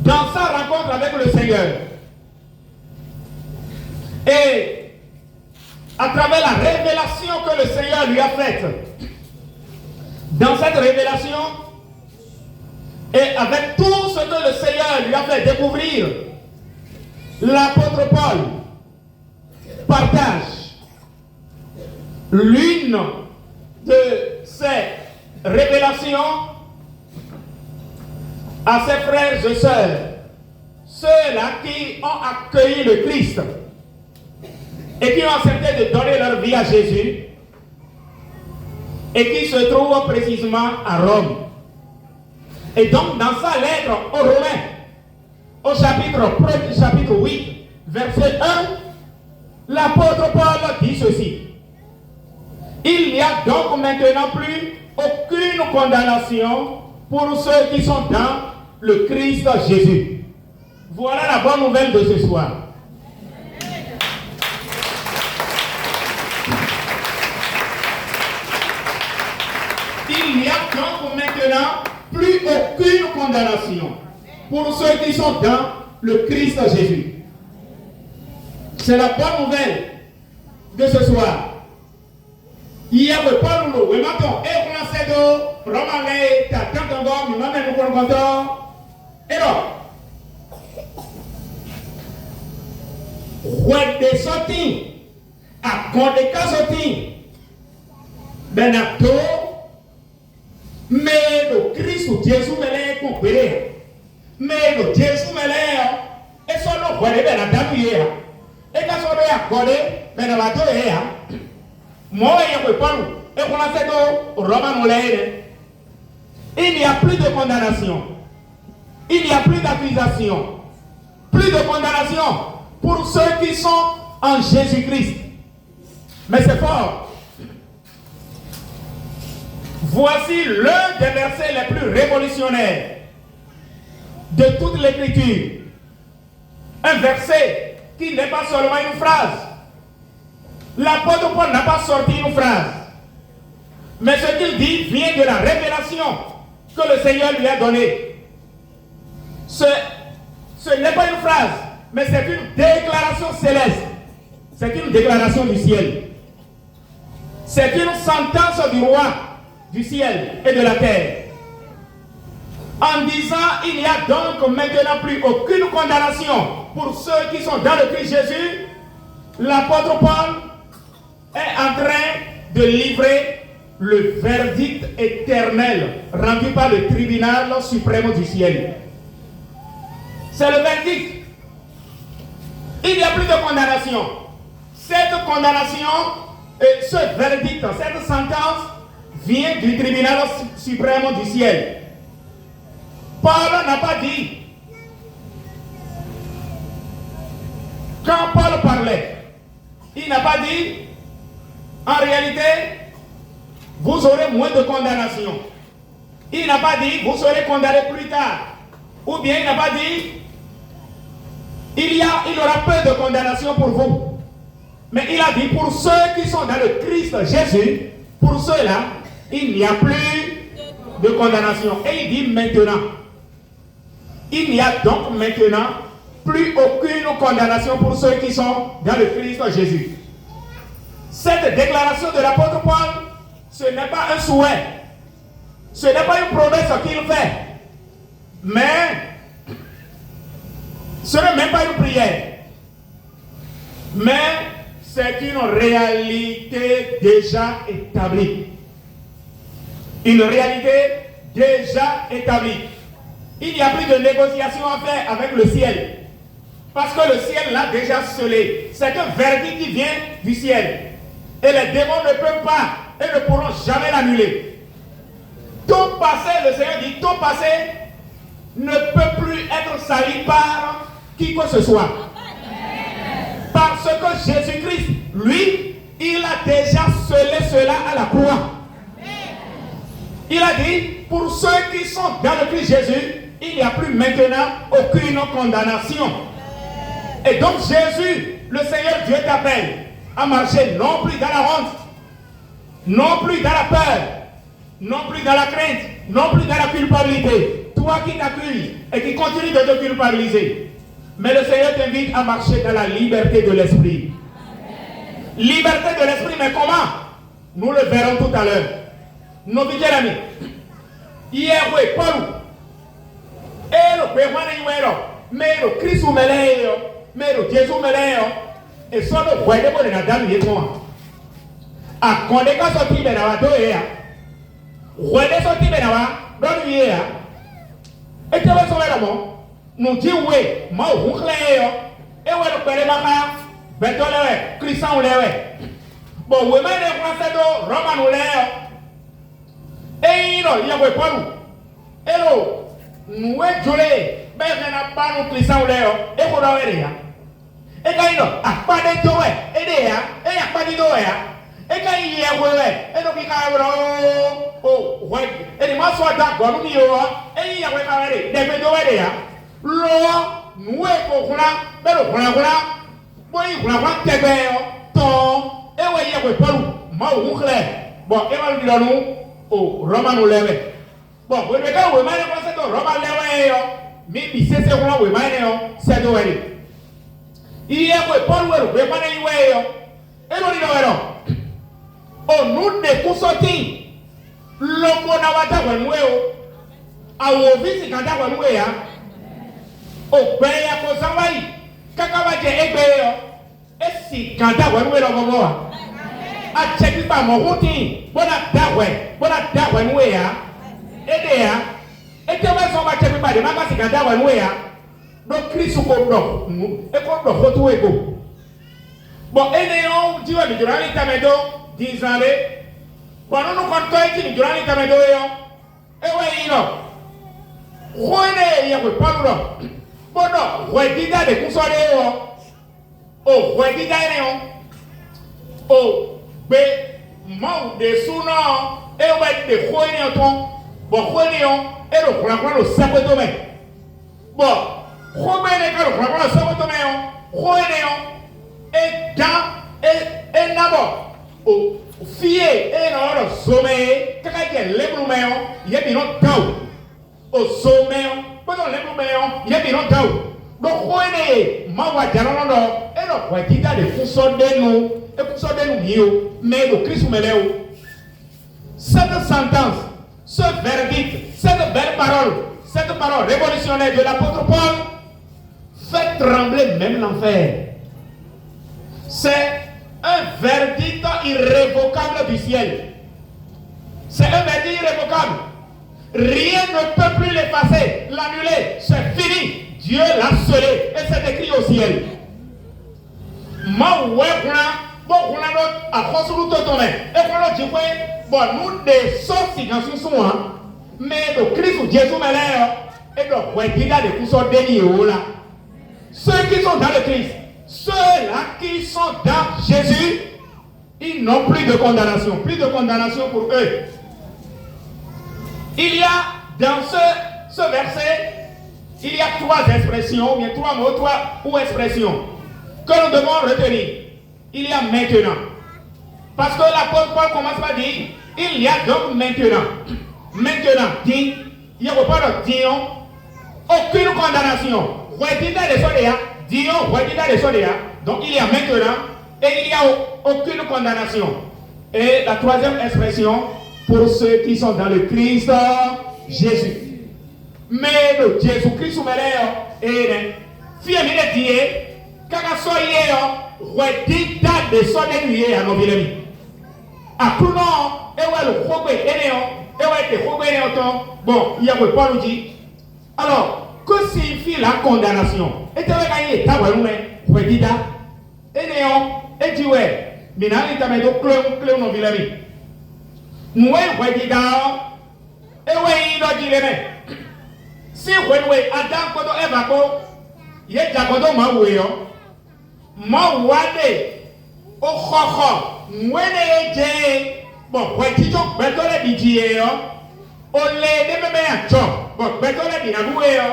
dans sa rencontre avec le Seigneur. Et à travers la révélation que le Seigneur lui a faite, dans cette révélation, et avec tout ce que le Seigneur lui a fait découvrir, l'apôtre Paul partage l'une de ces révélations à ses frères et sœurs, ceux-là qui ont accueilli le Christ et qui ont accepté de donner leur vie à Jésus et qui se trouvent précisément à Rome. Et donc dans sa lettre aux Romains, au chapitre 8, verset 1, l'apôtre Paul dit ceci: il n'y a donc maintenant plus aucune condamnation pour ceux qui sont dans le Christ Jésus. Voilà la bonne nouvelle de ce soir. Il n'y a donc maintenant plus aucune condamnation pour ceux qui sont dans le Christ Jésus. C'est la bonne nouvelle de ce soir. Il y a le Paul nous le matin et on a cette romanée ta tant encore nous même nous connaissons et non ouais des sorties à compte des cas sorties benato mais le Christ ou Jésus me l'a compris mais le Jésus me l'a et son nom ouais ben la dame hier et quand on est accordé ben la bateau est moi et le Paul et on a cette romanée. Il n'y a plus de condamnation. Il n'y a plus d'accusation. Plus de condamnation pour ceux qui sont en Jésus-Christ. Mais c'est fort. Voici l'un des versets les plus révolutionnaires de toute l'Écriture. Un verset qui n'est pas seulement une phrase. L'apôtre Paul n'a pas sorti une phrase. Mais ce qu'il dit vient de la révélation que le Seigneur lui a donnée. Ce n'est pas une phrase, mais c'est une déclaration céleste. C'est une déclaration du ciel. C'est une sentence du roi du ciel et de la terre. En disant, il n'y a donc maintenant plus aucune condamnation pour ceux qui sont dans le Christ Jésus, l'apôtre Paul est en train de livrer le verdict éternel rendu par le tribunal suprême du ciel. C'est le verdict. Il n'y a plus de condamnation. Cette condamnation, ce verdict, cette sentence vient du tribunal suprême du ciel. Paul n'a pas dit. Quand Paul parlait, il n'a pas dit, en réalité, vous aurez moins de condamnation. Il n'a pas dit, vous serez condamné plus tard. Ou bien il n'a pas dit, il y aura peu de condamnation pour vous. Mais il a dit, pour ceux qui sont dans le Christ Jésus, pour ceux-là, il n'y a plus de condamnation. Et il dit maintenant, il n'y a donc maintenant plus aucune condamnation pour ceux qui sont dans le Christ Jésus. Cette déclaration de l'apôtre Paul, ce n'est pas un souhait, ce n'est pas une promesse qu'il fait, mais ce n'est même pas une prière, mais c'est une réalité déjà établie. Une réalité déjà établie. Il n'y a plus de négociation à faire avec le ciel, parce que le ciel l'a déjà scellé. C'est un verdict qui vient du ciel. Et les démons ne peuvent pas et ne pourront jamais l'annuler. Ton passé, le Seigneur dit, ton passé ne peut plus être sali par qui que ce soit. Parce que Jésus-Christ, lui, il a déjà scellé cela à la croix. Il a dit, pour ceux qui sont dans le Christ Jésus, il n'y a plus maintenant aucune condamnation. Et donc Jésus, le Seigneur Dieu t'appelle à marcher non plus dans la honte, non plus dans la peur, non plus dans la crainte, non plus dans la culpabilité. Tu toi qui t'accuses et qui continue de te culpabiliser. Mais le Seigneur t'invite à marcher dans la liberté de l'esprit. Liberté de l'esprit, mais comment? Nous le verrons tout à l'heure. Nos fidèles amis. Hier, oui, Paul. Et le Pérouane, mais le Christ ou Méléo, mais le Jésus Méléo, et son le roi de la dame, il est moi. À quand les gars sortis de la doya, roi de sortis de la doya, et tu vas sauver le monde. Nous disons, oui, moi, vous cléo, et ouais, le père Baka, Beto Lewe, Christian Lewe. Bon, oui, mais les Français de Roman Lewe. Et il y a Paul. Hello, nous sommes jolés. Ben, je n'ai pas nous Christian Lewe. Et vous l'avez dit. Et quand il y a pas de doé, et il y a pas de doé. Et quand il y a ouais, et donc il y a oh, ouais, et les masses sont d'accord, nous y et il y a ouais, des doé. Loi, nous est pour là, mais le voilà, bon, il voilà, ton, et ouais, il y a quoi, moi, ou clair. Bon, et mal dire nous, oh, Roman nous lève. Bon, vous voyez, vous m'avez pensé que Roman lève, mais c'est ce qu'on a, vous m'avez c'est de aller. Il y a quoi, Paul, vous m'avez et nous disons, oh, nous ne pouvons sortir. L'homme n'a pas de nous, à vos visites, quand on a nous, o bɛɛ y'a ko sanba yi kaka b'a jɛ e bɛɛ yɔ e si kan da wɛrɛ wɛrɛ ɔmɔ wa a cɛ ti ba mɔ kun ti bɔna da wɛ n'o ye ya e de ya e tɛ bɛ sɔn ka cɛ ti ba de ma ka si kan da wɛ n'o ye ya do kirisi ko dɔ e ko dɔ fɔ tu ye ko bɔn e de y'o ji wɛ mi jɔra ni tɛmɛ do dinzan de bɔn nunu kɔntɔ e ti mi jɔra ni tɛmɛ do ye yɔ e wɛ yi nɔ ko ne ye ko pɔlu dɔ. Bono, Wedida de Kusoreo, oh, Wedida, oh, be, Mount de Suno, et ouais, de Hoénéon, bon, Hoénéon, et le Croix au Sabotomé. Bon, Robéné, le Croix au Sabotomé, Hoénéon, et dans, et Nabo, oh, Fier, et non, le sommet, quand il les Bluméon, il y a des noms d'eau, au sommet. Pendant les moments, il y a des gens donc, on est mawa jalolo et le Wedida de Fusodenu, et Fusodenu, mais le Christ Meléo. Cette sentence, ce verdict, cette belle parole révolutionnaire de l'apôtre Paul, fait trembler même l'enfer. C'est un verdict irrévocable du ciel. C'est un verdict irrévocable. Rien ne peut plus l'effacer, l'annuler, c'est fini. Dieu l'a scellé et c'est écrit au ciel. Bon, nous des sorties dans ce soin, mais le Christ ou Jésus et le Wedida de Kousor Deniola. Ceux qui sont dans le Christ, ceux-là qui sont dans Jésus, ils n'ont plus de condamnation pour eux. Il y a dans ce verset, il y a trois expressions, bien trois mots, trois expressions que nous devons retenir. Il y a maintenant. Parce que l'apôtre Paul commence par dire, il y a donc maintenant. Maintenant, dit, il n'y a pas de dion, aucune condamnation. Donc il y a maintenant et il n'y a aucune condamnation. Et la troisième expression, pour ceux qui sont dans le Christ Jésus. Mais le Jésus-Christ est fier dit kaka soye redita de sonnenuye à nos villes. À tout nom, et ouais le khogbe eneo, et ouais te khogbe eneo bon, il y a pas nous dit. Alors, que signifie la condamnation? Et tu vas gagner ta ouais redita eneo et tu ouais minali tamedo clé nos villes. Nous redita et ouais il doit dire si vous voyez Adam kodo Eva ko ye jagodo ma wade o khokho mwene je bon wetijo betole bijiye yo o le de bebe ya cho bon betole bi na buwe yo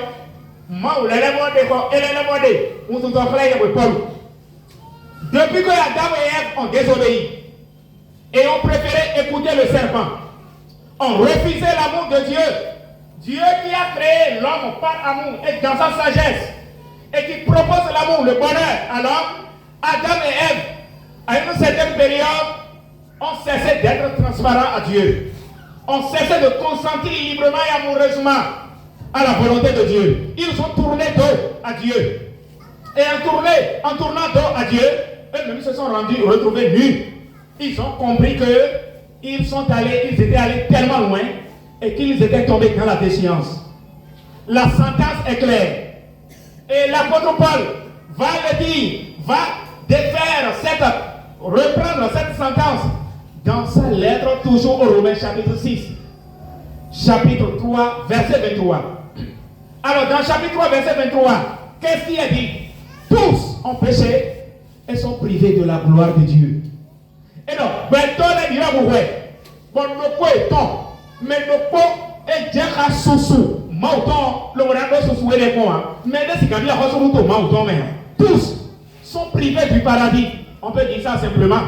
ma o lele bode ko elele bode on to fly ye Paul depuis que Adam et Ève ont désobéi et ont préféré écouter le serpent, ont refusé l'amour de Dieu. Dieu qui a créé l'homme par amour et dans sa sagesse, et qui propose l'amour, le bonheur à l'homme, Adam et Ève, à une certaine période, ont cessé d'être transparents à Dieu. Ont cessé de consentir librement et amoureusement à la volonté de Dieu. Ils ont tourné dos à Dieu. Et en tournant dos à Dieu, eux-mêmes se sont retrouvés nus. Ils ont compris qu'ils étaient allés tellement loin et qu'ils étaient tombés dans la déchéance. La sentence est claire. Et l'apôtre Paul va le dire, reprendre cette sentence dans sa lettre toujours aux Romains chapitre 6, chapitre 3, verset 23. Alors dans chapitre 3, verset 23, qu'est-ce qu'il a dit? Tous ont péché et sont privés de la gloire de Dieu. Et donc, il y a bon, mais le pot est déjà sous tous sont privés du paradis. On peut dire ça simplement.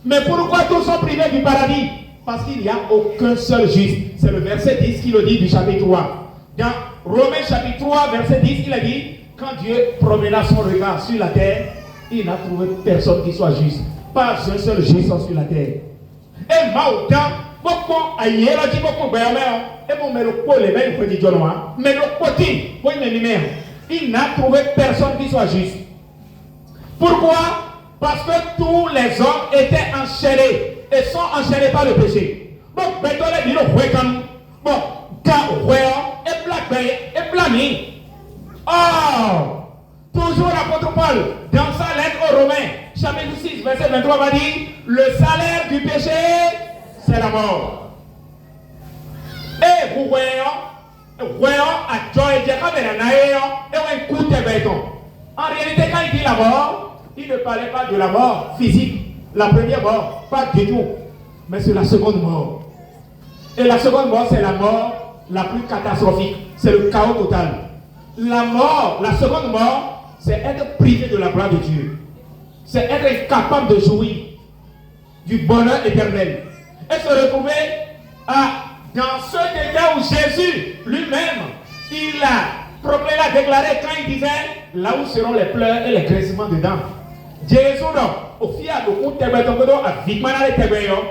Mais pourquoi tous sont privés du paradis? Parce qu'il n'y a aucun seul juste. C'est le verset 10 qui le dit du chapitre 3. Dans Romains chapitre 3, verset 10, il a dit, quand Dieu promena son regard sur la terre, il n'a trouvé personne qui soit juste. Pas un seul juste sur la terre. Et Maouta, beaucoup ailleurs, dit beaucoup et bon, mais le pot, les mêmes, il faut dire, mais le potin, il n'a trouvé personne qui soit juste. Pourquoi? Parce que tous les hommes étaient enchaînés et sont enchaînés par le péché. Bon, toujours l'apôtre Paul, dans sa lettre aux Romains, chapitre 6, verset 23, va dire, le salaire du péché, c'est la mort. Et vous voyez, à Joy, en réalité, quand il dit la mort, il ne parlait pas de la mort physique, la première mort, pas du tout, mais c'est la seconde mort. Et la seconde mort, c'est la mort la plus catastrophique, c'est le chaos total. La mort, la seconde mort, c'est être privé de la gloire de Dieu. C'est être incapable de jouir du bonheur éternel. Et se retrouver dans ce détail où Jésus lui-même, il a proclamé, a déclaré quand il disait, là où seront les pleurs et les graissements dedans. Jésus, au fiat de coup de tébéton, à Vigmana de Tébéon,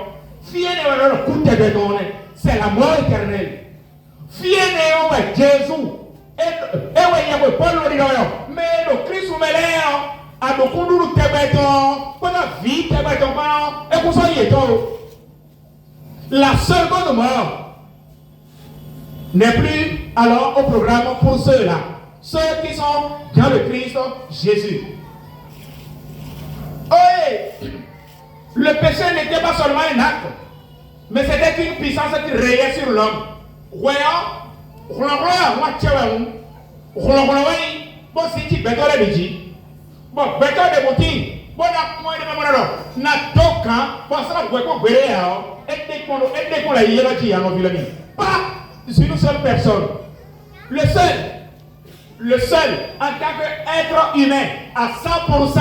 fiat de coup de tébéton, c'est la mort éternelle. Fiat de Jésus. Et Paul le dit, mais le Christ vous met à beaucoup de tébéton, pendant vie tébéton, et vous soyez tout. La seconde mort n'est plus alors au programme pour ceux-là, ceux qui sont dans le Christ Jésus. Oui, le péché n'était pas seulement un acte, mais c'était une puissance qui rayait sur l'homme. Voyons, pas une seule personne. Le seul en tant qu'être humain à 100%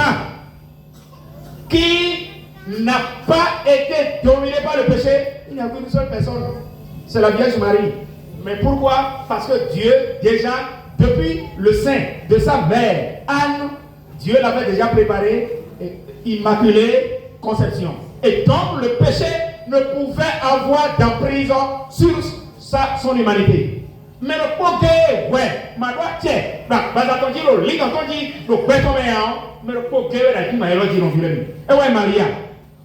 qui n'a pas été dominé par le péché, il n'y a qu'une seule personne. C'est la Vierge Marie. Mais pourquoi? Parce que Dieu, déjà, depuis le sein de sa mère, Anne, Dieu l'avait déjà préparé, immaculée conception. Et donc, le péché ne pouvait avoir d'emprise sur son humanité. Mais le poké, ouais, ma droite, tiens, le lit, le béton, mais le poké, la qui m'a élogé, et ouais, Maria,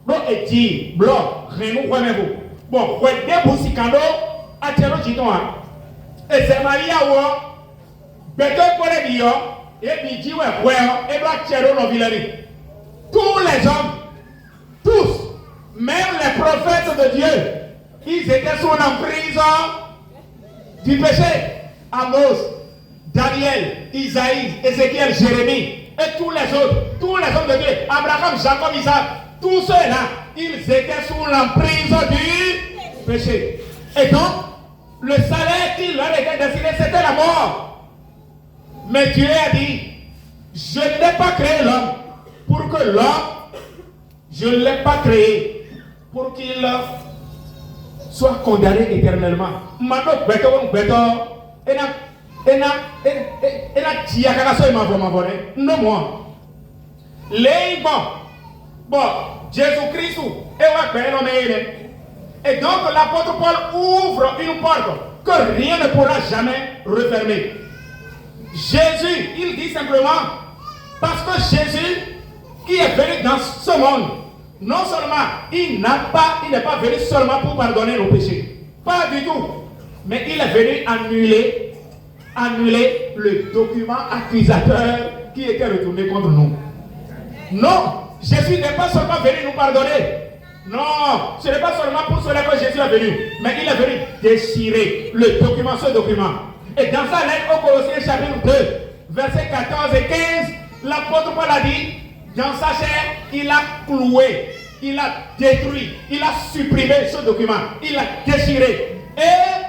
bon, et dit, blanc, rien, vous. Bon, ouais, des boussicando, à Tchéro Chinois. Et c'est Maria, béton pour les billes, et puis dit, ouais, et doit Tchéro dans Villani. Tous les hommes, tous, même les prophètes de Dieu, ils étaient sous l'emprise du péché. Amos, Daniel, Isaïe, Ézéchiel, Jérémie, et tous les hommes de Dieu, Abraham, Jacob, Isaac, tous ceux-là, ils étaient sous l'emprise du péché. Et donc, le salaire qui leur était destiné, c'était la mort. Mais Dieu a dit, je n'ai pas créé l'homme pour que l'homme, je ne l'ai pas créé pour qu'il soit condamné éternellement. Maintenant, non, moi. Les bon, Jésus-Christ, et donc l'apôtre Paul ouvre une porte que rien ne pourra jamais refermer. Jésus, il dit simplement, parce que Jésus, qui est venu dans ce monde, non seulement il n'est pas venu seulement pour pardonner nos péchés, pas du tout, mais il est venu annuler le document accusateur qui était retourné contre nous. Non, Jésus n'est pas seulement venu nous pardonner. Non, ce n'est pas seulement pour cela que Jésus est venu, mais il est venu déchirer le document, ce document. Et dans sa lettre aux Colossiens chapitre 2, versets 14 et 15, l'apôtre Paul a dit, dans sa chair, il a cloué, il a détruit, il a supprimé ce document, il a déchiré. Et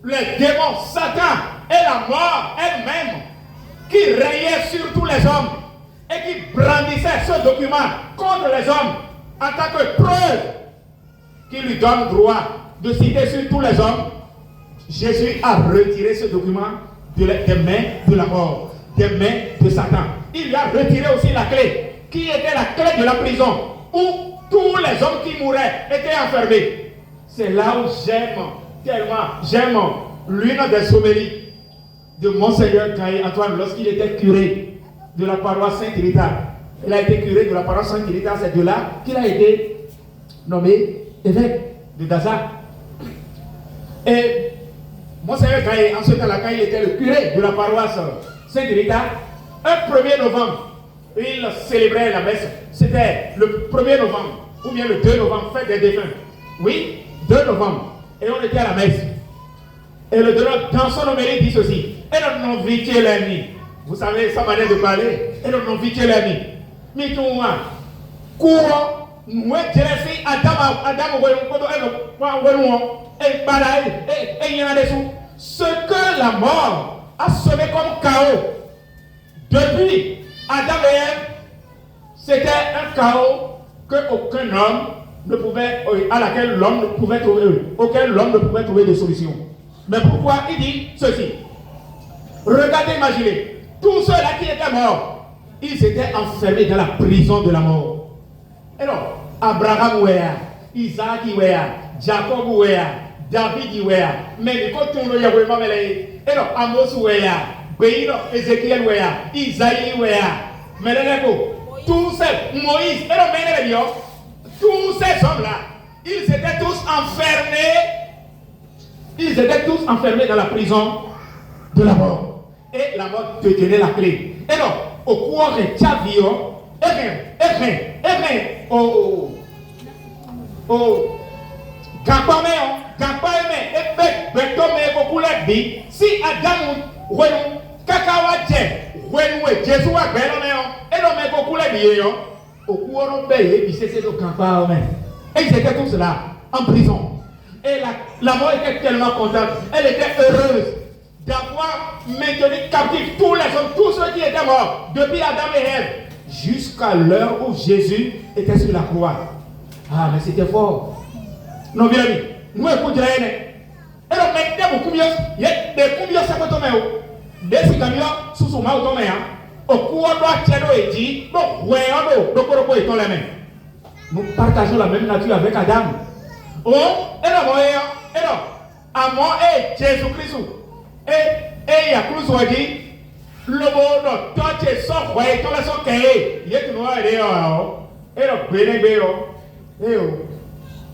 le démon, Satan et la mort elle-même, qui rayait sur tous les hommes et qui brandissait ce document contre les hommes en tant que preuve qui lui donne droit de citer sur tous les hommes, Jésus a retiré ce document des mains de la mort, des mains de Satan. Il lui a retiré aussi la clé, qui était la clé de la prison, où tous les hommes qui mouraient étaient enfermés. C'est là où j'aime l'une des sommeries de Monseigneur Caillé Antoine lorsqu'il était curé de la paroisse Saint-Rita. Il a été curé de la paroisse Saint-Rita, c'est de là qu'il a été nommé évêque de Daza. Et Monseigneur Caillé, en ce temps-là, quand il était le curé de la paroisse Saint-Rita, un 1er novembre, il célébrait la messe. C'était le 1er novembre, ou bien le 2 novembre, fête des défunts. Oui, 2 novembre. Et on était à la messe. Et le docteur, dans son homélie, dit ceci. Et nous n'avons vécu l'ennemi. Vous savez, sa manière de parler. Et nous n'avons vécu l'ennemi. Mais tout le monde, courant, nous intéressés à ce que la mort a semé comme chaos depuis Adam et Ève, c'était un chaos auquel l'homme ne pouvait trouver de solution. Mais pourquoi il dit ceci? Regardez, imaginez, tous ceux-là qui étaient morts, ils étaient enfermés dans la prison de la mort. Et non, Abraham ouéa, Isaac ouéa, Jacob ouéa, David ouéa, mais quand on le yahweh mamele, et non, Amos ouéa, Béino, Ézéchiel ouéa, Isaïe ouéa, mais tous ces Moïse, et non, tous ces hommes-là, ils étaient tous enfermés. Ils étaient tous enfermés dans la prison de la mort. Et la mort te donnait la clé. Et non, au cours de Tchavio, si Adam Jésus a et ils étaient tous là, en prison. Et la mort était tellement contente, elle était heureuse d'avoir maintenu captifs tous les hommes, tous ceux qui étaient morts, depuis Adam et Ève, jusqu'à l'heure où Jésus était sur la croix. Ah, mais c'était fort. Non, bien amis, nous écoutons rien. Et donc, maintenant, il y a des combien ça peut tomber. Des camions sous son main, au cours de la et dit, nous partageons la même nature avec Adam. Oh, et non, Amon et Jésus-Christ. Et Yakrous a dit, le monde, toi tu es sans croyant, toi la sans cahier. Il y a tout noir et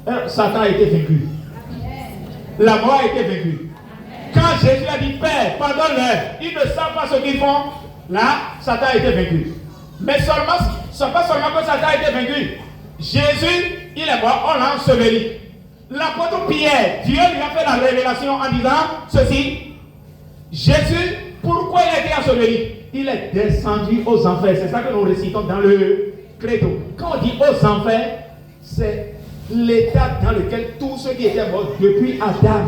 le Satan a été vaincu. La mort a été vaincue. Quand Jésus a dit, Père, pardonne-leur, ils ne savent pas ce qu'ils font. Là, Satan a été vaincu. Mais seulement, ce n'est pas seulement que Satan a été vaincu. Jésus, il est mort, on l'a enseveli. L'apôtre Pierre, Dieu lui a fait la révélation en disant ceci. Jésus, pourquoi il a été enseveli? Il est descendu aux enfers. C'est ça que nous récitons dans le credo. Quand on dit aux enfers, c'est l'état dans lequel tous ceux qui étaient morts depuis Adam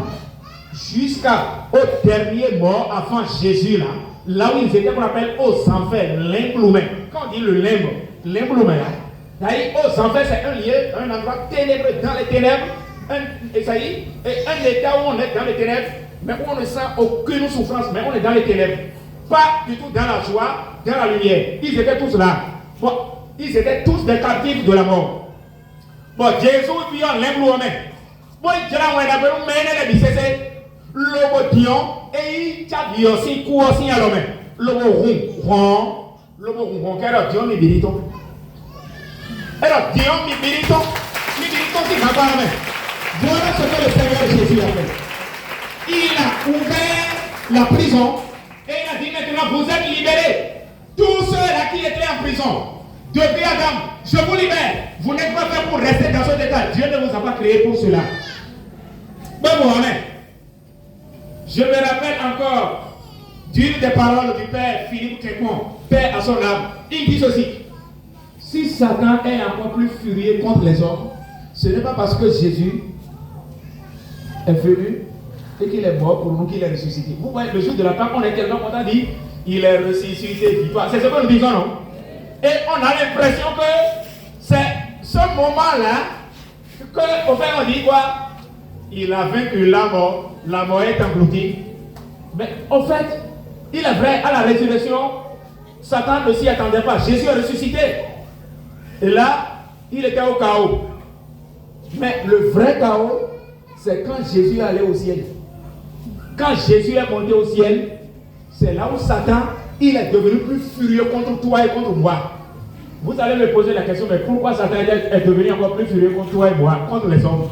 jusqu'au dernier mort avant Jésus, là où ils étaient, qu'on appelle aux enfers, l'imbloumé. Quand on dit le l'imbloumé, aux enfers, c'est un lieu, un endroit ténébreux, dans les ténèbres, un état où on est dans les ténèbres, mais où on ne sent aucune souffrance, mais on est dans les ténèbres. Pas du tout dans la joie, dans la lumière. Ils étaient tous là. Bon, ils étaient tous des captifs de la mort. Bon, Jésus vit en l'emblouement. Bon, il y a un peu de mener les bicécés. Le dion, et il y a aussi coup aussi à l'homme. Le ron, car le dion, il dit tout. Et le dion, il dit tout. Il dit tout, il va pas la main. Voilà ce que le Seigneur Jésus a fait. Il a ouvert la prison et il a dit maintenant vous êtes libérés. Tous ceux-là qui étaient en prison, depuis Adam, je vous libère. Vous n'êtes pas fait pour rester dans ce état. Dieu ne vous a pas créé pour cela. Bon, amen. Je me rappelle encore d'une des paroles du Père Philippe Quémon, Père à son âme. Il dit ceci. Si Satan est encore plus furieux contre les hommes, ce n'est pas parce que Jésus est venu et qu'il est mort pour nous qu'il est ressuscité. Vous voyez, le jour de la Pâque, on est tellement content de dire il est ressuscité vivant. C'est ce que nous disons, non? Et on a l'impression que c'est ce moment-là qu'au fait on dit quoi? Il a vaincu la mort est engloutie. Mais au fait, il est vrai, à la résurrection, Satan ne s'y attendait pas. Jésus est ressuscité. Et là, il était au chaos. Mais le vrai chaos, c'est quand Jésus est allé au ciel. Quand Jésus est monté au ciel, c'est là où Satan, il est devenu plus furieux contre toi et contre moi. Vous allez me poser la question, mais pourquoi Satan est devenu encore plus furieux contre toi et moi, contre les hommes?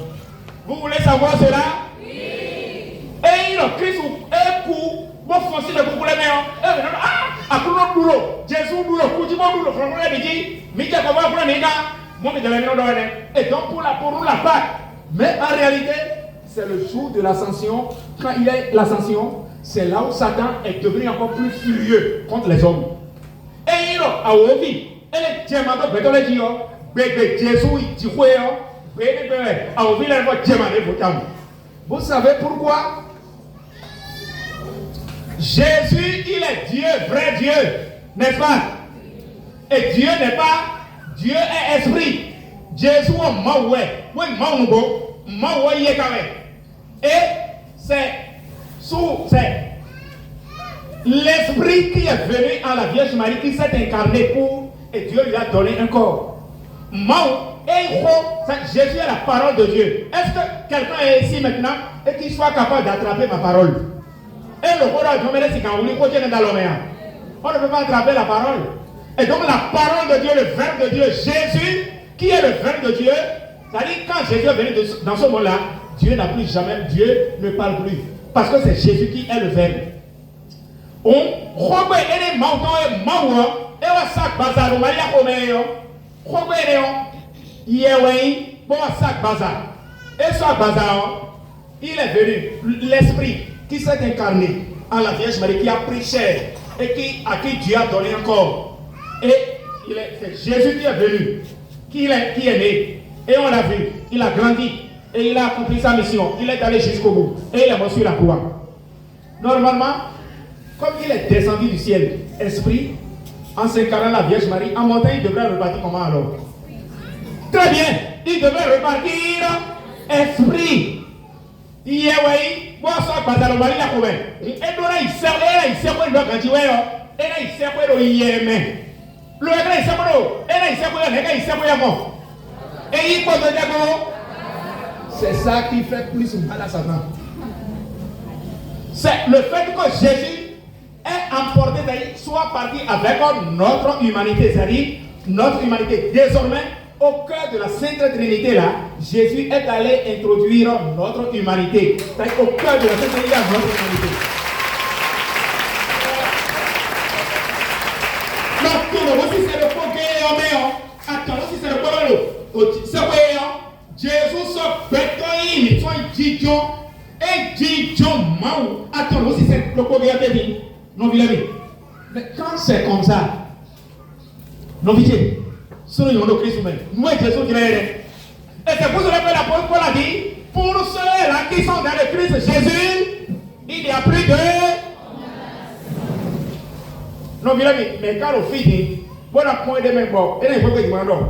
Vous voulez savoir cela? Oui. Et il a Christ un coup, bon foncé de beaucoup les mains. Ah, à tout le boulot, Jésus boulot, coup mon boulot, franchement, il dit, mais il y a comment prendre les gars, moi, mais de la maison et donc pour nous la Pâque. Mais en réalité, c'est le jour de l'ascension. Quand il est l'ascension, c'est là où Satan est devenu encore plus furieux contre les hommes. Et il a oublié. Et les diamants, Jésus, il dit, vous savez pourquoi? Jésus, il est Dieu, vrai Dieu, n'est-ce pas? Et Dieu n'est pas, Dieu est esprit. Jésus est maoué, oui, maoué, et c'est l'esprit qui est venu à la Vierge Marie, qui s'est incarné pour, et Dieu lui a donné un corps. Jésus est la parole de Dieu. Est-ce que quelqu'un est ici maintenant et qu'il soit capable d'attraper ma parole? Et le corps de Dieu, on ne peut pas attraper la parole. Et donc la parole de Dieu, le verbe de Dieu, Jésus, qui est le verbe de Dieu, c'est-à-dire quand Jésus est venu dans ce monde-là, Dieu n'a plus jamais, Dieu ne parle plus. Parce que c'est Jésus qui est le verbe. On remet les moutons et maouons et on sac bazar, on va y aller et ce bazar, il est venu, l'esprit qui s'est incarné en la Vierge Marie, qui a pris chair et à qui Dieu a donné un corps. Et c'est Jésus qui est venu, qui est né. Et on l'a vu, il a grandi et il a accompli sa mission. Il est allé jusqu'au bout et il a reçu la croix. Normalement, comme il est descendu du ciel, esprit, en s'incarnant la Vierge Marie, en montant, il devrait repartir comment alors? Très bien, il devait repartir esprit. Il est oui, moi ça passe à la Marie la commune. Et donc là il sert quoi il doit grandir ouais. Et là il sert quoi il est mais. Le gars il sert quoi? Et là il sert quoi? Le gars il sert quoi moi? Et il pose le diable. C'est ça qui fait plus mal à Satan. C'est le fait que Jésus est emporté, soit parti avec notre humanité, c'est-à-dire notre humanité. Désormais, au cœur de la Sainte Trinité, là, Jésus est allé introduire notre humanité. C'est-à-dire au cœur de la Sainte Trinité, notre humanité. Donc, aussi c'est le problème. Attends, aussi c'est le problème. C'est quoi? Jésus se bétoine, ils sont Dijon. Et Dijon, Maou. Attends, aussi c'est le problème. Non, vous l'avez. Mais quand c'est comme ça, non, vous dites. Selon le Christ même. Nous, Jésus qui est. Et c'est pour cela que l'apôtre Paul a dit, pour ceux-là qui sont dans le Christ Jésus, il n'y a plus de. Non, mais quand on finit, on a point de même bord. Et là, il faut que tu m'en donnes.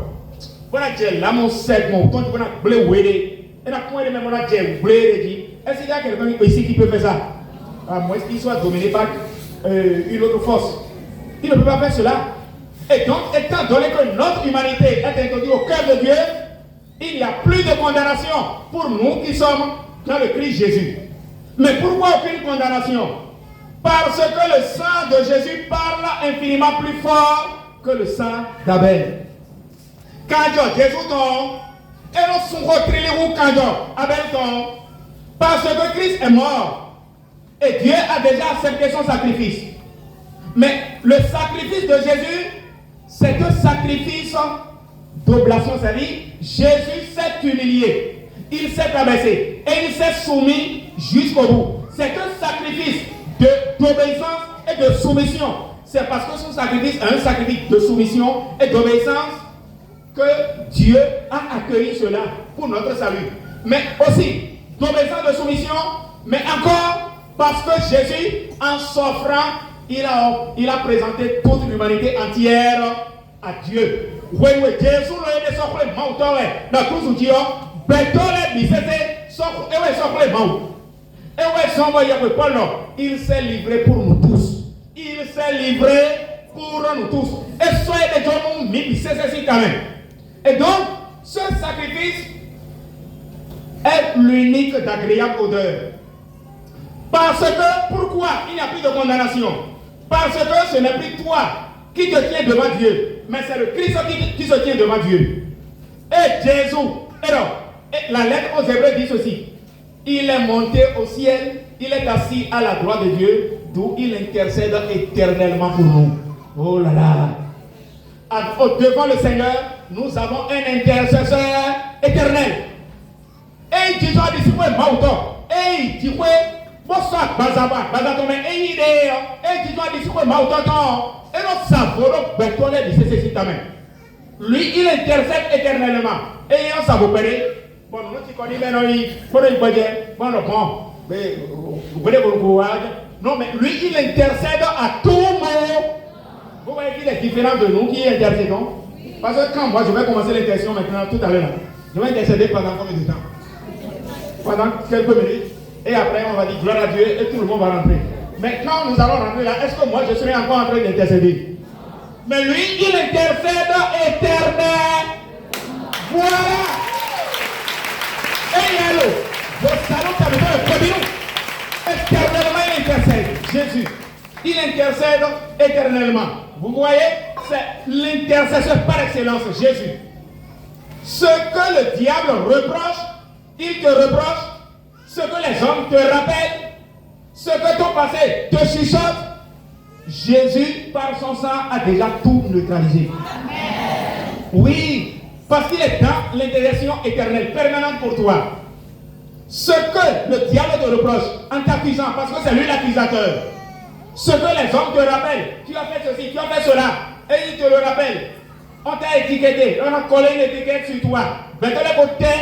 On a dit, là, mon sec, mon compte, on a blé, Et là, point de même, on a dit, est-ce qu'il y a quelqu'un ici qui peut faire ça? À moins qu'il soit dominé par une autre force. Il ne peut pas faire cela. Et donc, étant donné que notre humanité est introduite au cœur de Dieu, il n'y a plus de condamnation pour nous qui sommes dans le Christ Jésus. Mais pourquoi aucune condamnation? Parce que le sang de Jésus parle infiniment plus fort que le sang d'Abel. Quand Jésus tombe, et nous sommes retrillés quand Abel tombe, parce que Christ est mort. Et Dieu a déjà accepté son sacrifice. Mais le sacrifice de Jésus, c'est un sacrifice d'oblation, c'est-à-dire Jésus s'est humilié, il s'est abaissé et il s'est soumis jusqu'au bout. C'est un sacrifice d'obéissance et de soumission. C'est parce que son sacrifice est un sacrifice de soumission et d'obéissance que Dieu a accueilli cela pour notre salut. Mais aussi d'obéissance, de soumission, mais encore parce que Jésus, en s'offrant, il a présenté toute l'humanité entière à Dieu. Oui, Jésus l'a sorti le mot dans la cruz Dieu. Il s'est livré pour nous tous. Il s'est livré pour nous tous. Et soyez des gens quand même. Et donc, ce sacrifice est l'unique d'agréable odeur. Parce que, pourquoi il n'y a plus de condamnation? Parce que ce n'est plus toi qui te tiens devant Dieu, mais c'est le Christ qui se tient devant Dieu. Et Jésus, et la lettre aux Hébreux dit ceci: il est monté au ciel, il est assis à la droite de Dieu, d'où il intercède éternellement pour nous. Oh là là! Devant le Seigneur, nous avons un intercesseur éternel. Et il dit à disciple Mauto, et il dit bonsoir Bazaba, Bazatome, et il dit à disciple Mauto, et notre saveur, Betone, dit c'est ta main. Lui, il intercède éternellement. Et on s'en va parler. Bon, nous, tu connais, mais non, il faut le dire. Bon, mais vous voulez vous courage. Non, mais lui, il intercède à tout moment. Vous voyez qu'il est différent de nous qui intercédons. Parce que quand moi, je vais commencer l'intercession maintenant, tout à l'heure, je vais intercéder pendant combien de temps? Pendant quelques minutes. Et après, on va dire gloire à Dieu et tout le monde va rentrer. Mais quand nous allons rentrer là, est-ce que moi, je serai encore en train d'intercéder? Mais lui, il intercède éternel. Voilà. Et il y a vos salons qui avaient le premier. Éternellement, il intercède. Jésus, il intercède éternellement. Vous voyez, c'est l'intercesseur par excellence, Jésus. Ce que le diable reproche, il te reproche. Ce que les hommes te rappellent, ce que ton passé te chuchote, Jésus, par son sang, a déjà tout neutralisé. Amen. Oui, parce qu'il est dans l'intercession éternelle, permanente pour toi. Ce que le diable te reproche en t'accusant, parce que c'est lui l'accusateur. Ce que les hommes te rappellent, tu as fait ceci, tu as fait cela, et ils te le rappellent. On t'a étiqueté, on a collé une étiquette sur toi. Maintenant, les côtés,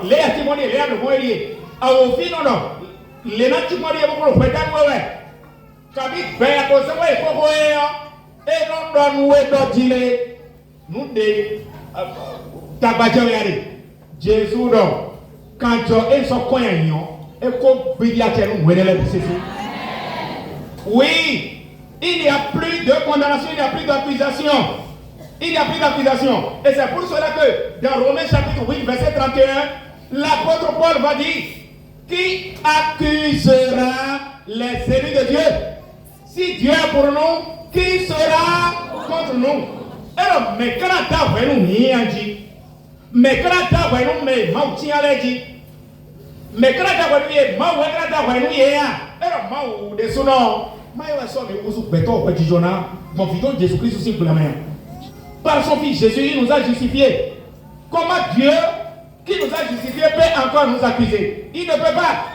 les actimonies, les actimonies, au fin, non. Les actimonies, vous pouvez faire ouais. Kabi fait à cause de moi, il faut voir. Et non, nous, nous, Jésus, quand ils sont cognants, et qu'on veut dire que nous, oui, il n'y a plus de condamnation, il n'y a plus d'accusation. Il n'y a plus d'accusation. Et c'est pour cela que dans Romains chapitre 8, verset 31, l'apôtre Paul va dire: qui accusera les élus de Dieu? Si Dieu est pour nous, qui sera contre nous? Alors, mais quand nous dit, mais quand nous mais mauti à dit, mais quand nous alors, de son nom, mon fils Jésus-Christ aussi pour la main. Par son fils Jésus, il nous a justifiés. Comment Dieu, qui nous a justifiés, peut encore nous accuser? Il ne peut pas.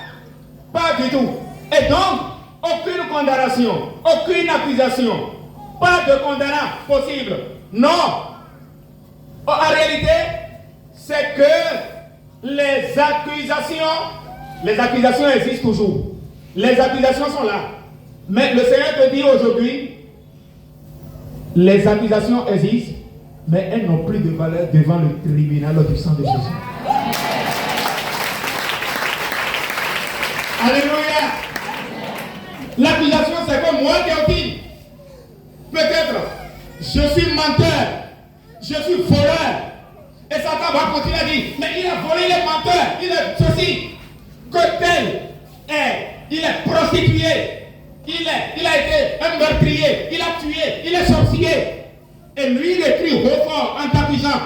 Pas du tout. Et donc, aucune condamnation, aucune accusation, pas de condamnation possible. Non. En réalité, c'est que les accusations existent toujours. Les accusations sont là. Mais le Seigneur te dit aujourd'hui, les accusations existent, mais elles n'ont plus de valeur devant le tribunal du sang de Jésus. Alléluia. L'accusation, c'est que moi, Théophile, peut-être, je suis menteur, je suis voleur. Et Satan va continuer à dire, mais il a volé, il est menteur, il est ceci, que tel est, il est prostitué, il a été un meurtrier, il a tué, il est sorcier. Et lui, il écrit haut fort en t'accusant.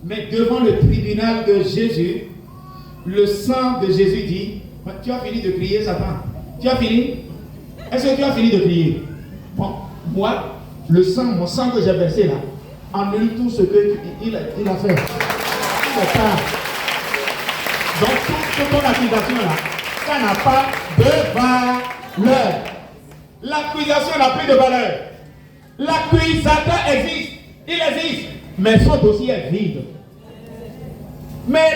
Mais devant le tribunal de Jésus, le sang de Jésus dit, tu as fini de crier, Satan? Tu as fini? Est-ce que tu as fini de crier? Bon, moi, le sang, mon sang que j'ai versé là, annule tout ce qu'il a fait. C'est ça. Donc, toute ton accusation là, ça n'a pas de valeur. L'accusation n'a plus de valeur. L'accusateur existe, il existe, mais son dossier est vide. Mais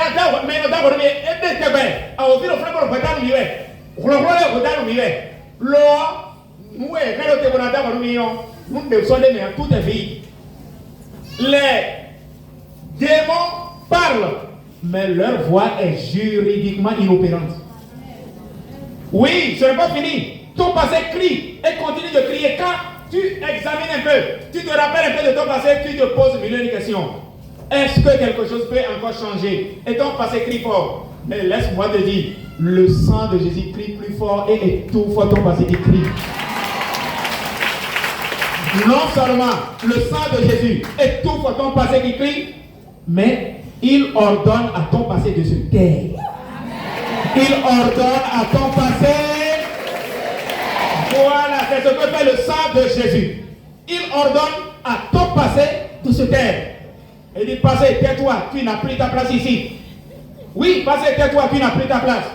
tout est vide. Les démons parlent, mais leur voix est juridiquement inopérante. Oui, ce n'est pas fini. Ton passé crie et continue de crier. Quand tu examines un peu, tu te rappelles un peu de ton passé, tu te poses une million de questions. Est-ce que quelque chose peut encore changer? Et ton passé crie fort. Mais laisse-moi te dire, le sang de Jésus crie plus fort et étouffe ton passé qui crie. Non seulement le sang de Jésus étouffe ton passé qui crie, mais il ordonne à ton passé de se taire. Il ordonne à ton passé. Voilà, c'est ce que fait le sang de Jésus. Il ordonne à ton passé de se taire. Il dit, passé, tais-toi, tu n'as plus ta place ici. Oui, passé, tais-toi, tu n'as plus ta place.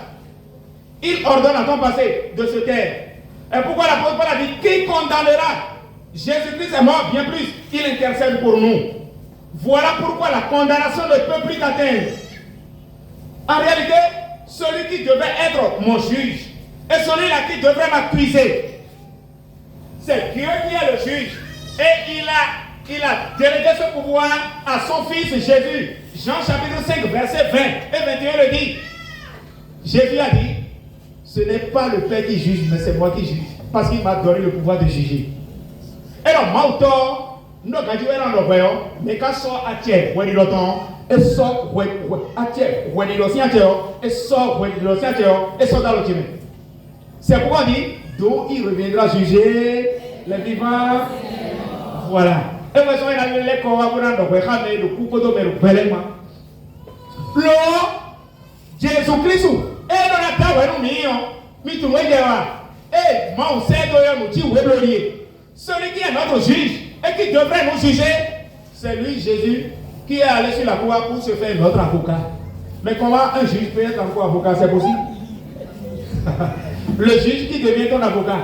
Il ordonne à ton passé de se taire. Et pourquoi l'apôtre Paul a dit, qui condamnera? Jésus-Christ est mort, bien plus, il intercède pour nous. Voilà pourquoi la condamnation ne peut plus t'atteindre. En réalité, celui qui devait être mon juge et celui-là qui devrait m'accuser, c'est Dieu qui est le juge. Et il a délégué ce pouvoir à son fils Jésus. Jean chapitre 5, verset 20 et 21 le dit. Jésus a dit, ce n'est pas le Père qui juge, mais c'est moi qui juge. Parce qu'il m'a donné le pouvoir de juger. Et donc, moi, nous quand tu es dans le voyant, mais quand sort à tiers, où est le temps, et sort à tiers, où est le sien, et sort où est le sien, et sort dans le chemin. C'est pourquoi on dit, d'où il reviendra juger les vivants. Voilà. Et vous savez, les corps, vous avez le couple de mes Jésus-Christ, et dans la table, nous sommes et moi, on sait que nous sommes celui qui est notre juge et qui devrait nous juger, c'est lui, Jésus, qui est allé sur la croix pour se faire notre avocat. Mais comment un juge peut être encore avocat? C'est possible? Le juge qui devient ton avocat.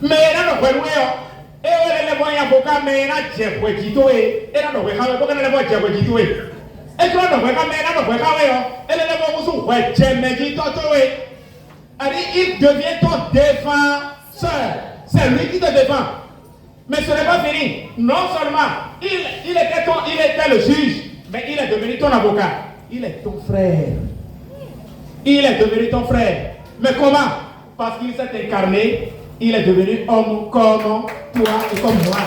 Mais il a nos et on est les avocat, mais il a des poétitos et il a nos et quand on il devient ton défenseur. C'est lui qui te défend. Mais ce n'est pas fini. Non seulement il était le juge, mais il est devenu ton avocat. Il est ton frère. Il est devenu ton frère. Mais comment? Parce qu'il s'est incarné. Il est devenu homme comme toi et comme moi.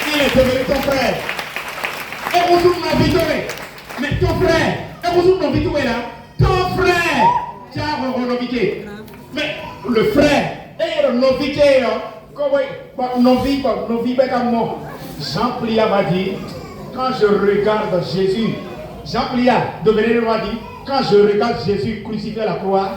Il est devenu ton frère. Et vous nous invitez. Mais ton frère. Et vous nous invitez là. Ton frère. Tu as renoviqué. Mais le frère. Et le noviqué. Jean Plia m'a dit, quand je regarde Jésus, Jean Plia de Bénin m'a dit, quand je regarde Jésus crucifié à la croix,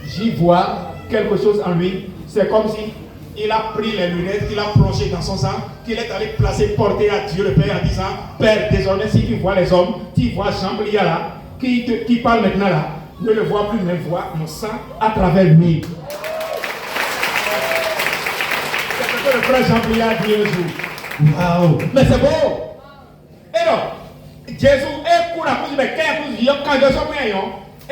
j'y vois quelque chose en lui. C'est comme si il a pris les lunettes, il a plongé dans son sang, qu'il est allé placer, porter à Dieu le Père en disant, Père, désormais si tu vois les hommes, tu vois Jean Plia là, qui parle maintenant là, ne le vois plus, mais vois mon sang à travers lui. Le frère Jean-Pierre a dit un jour. Waouh! Mais c'est beau! Et donc, Jésus est pour la couche, mais quand je suis bien,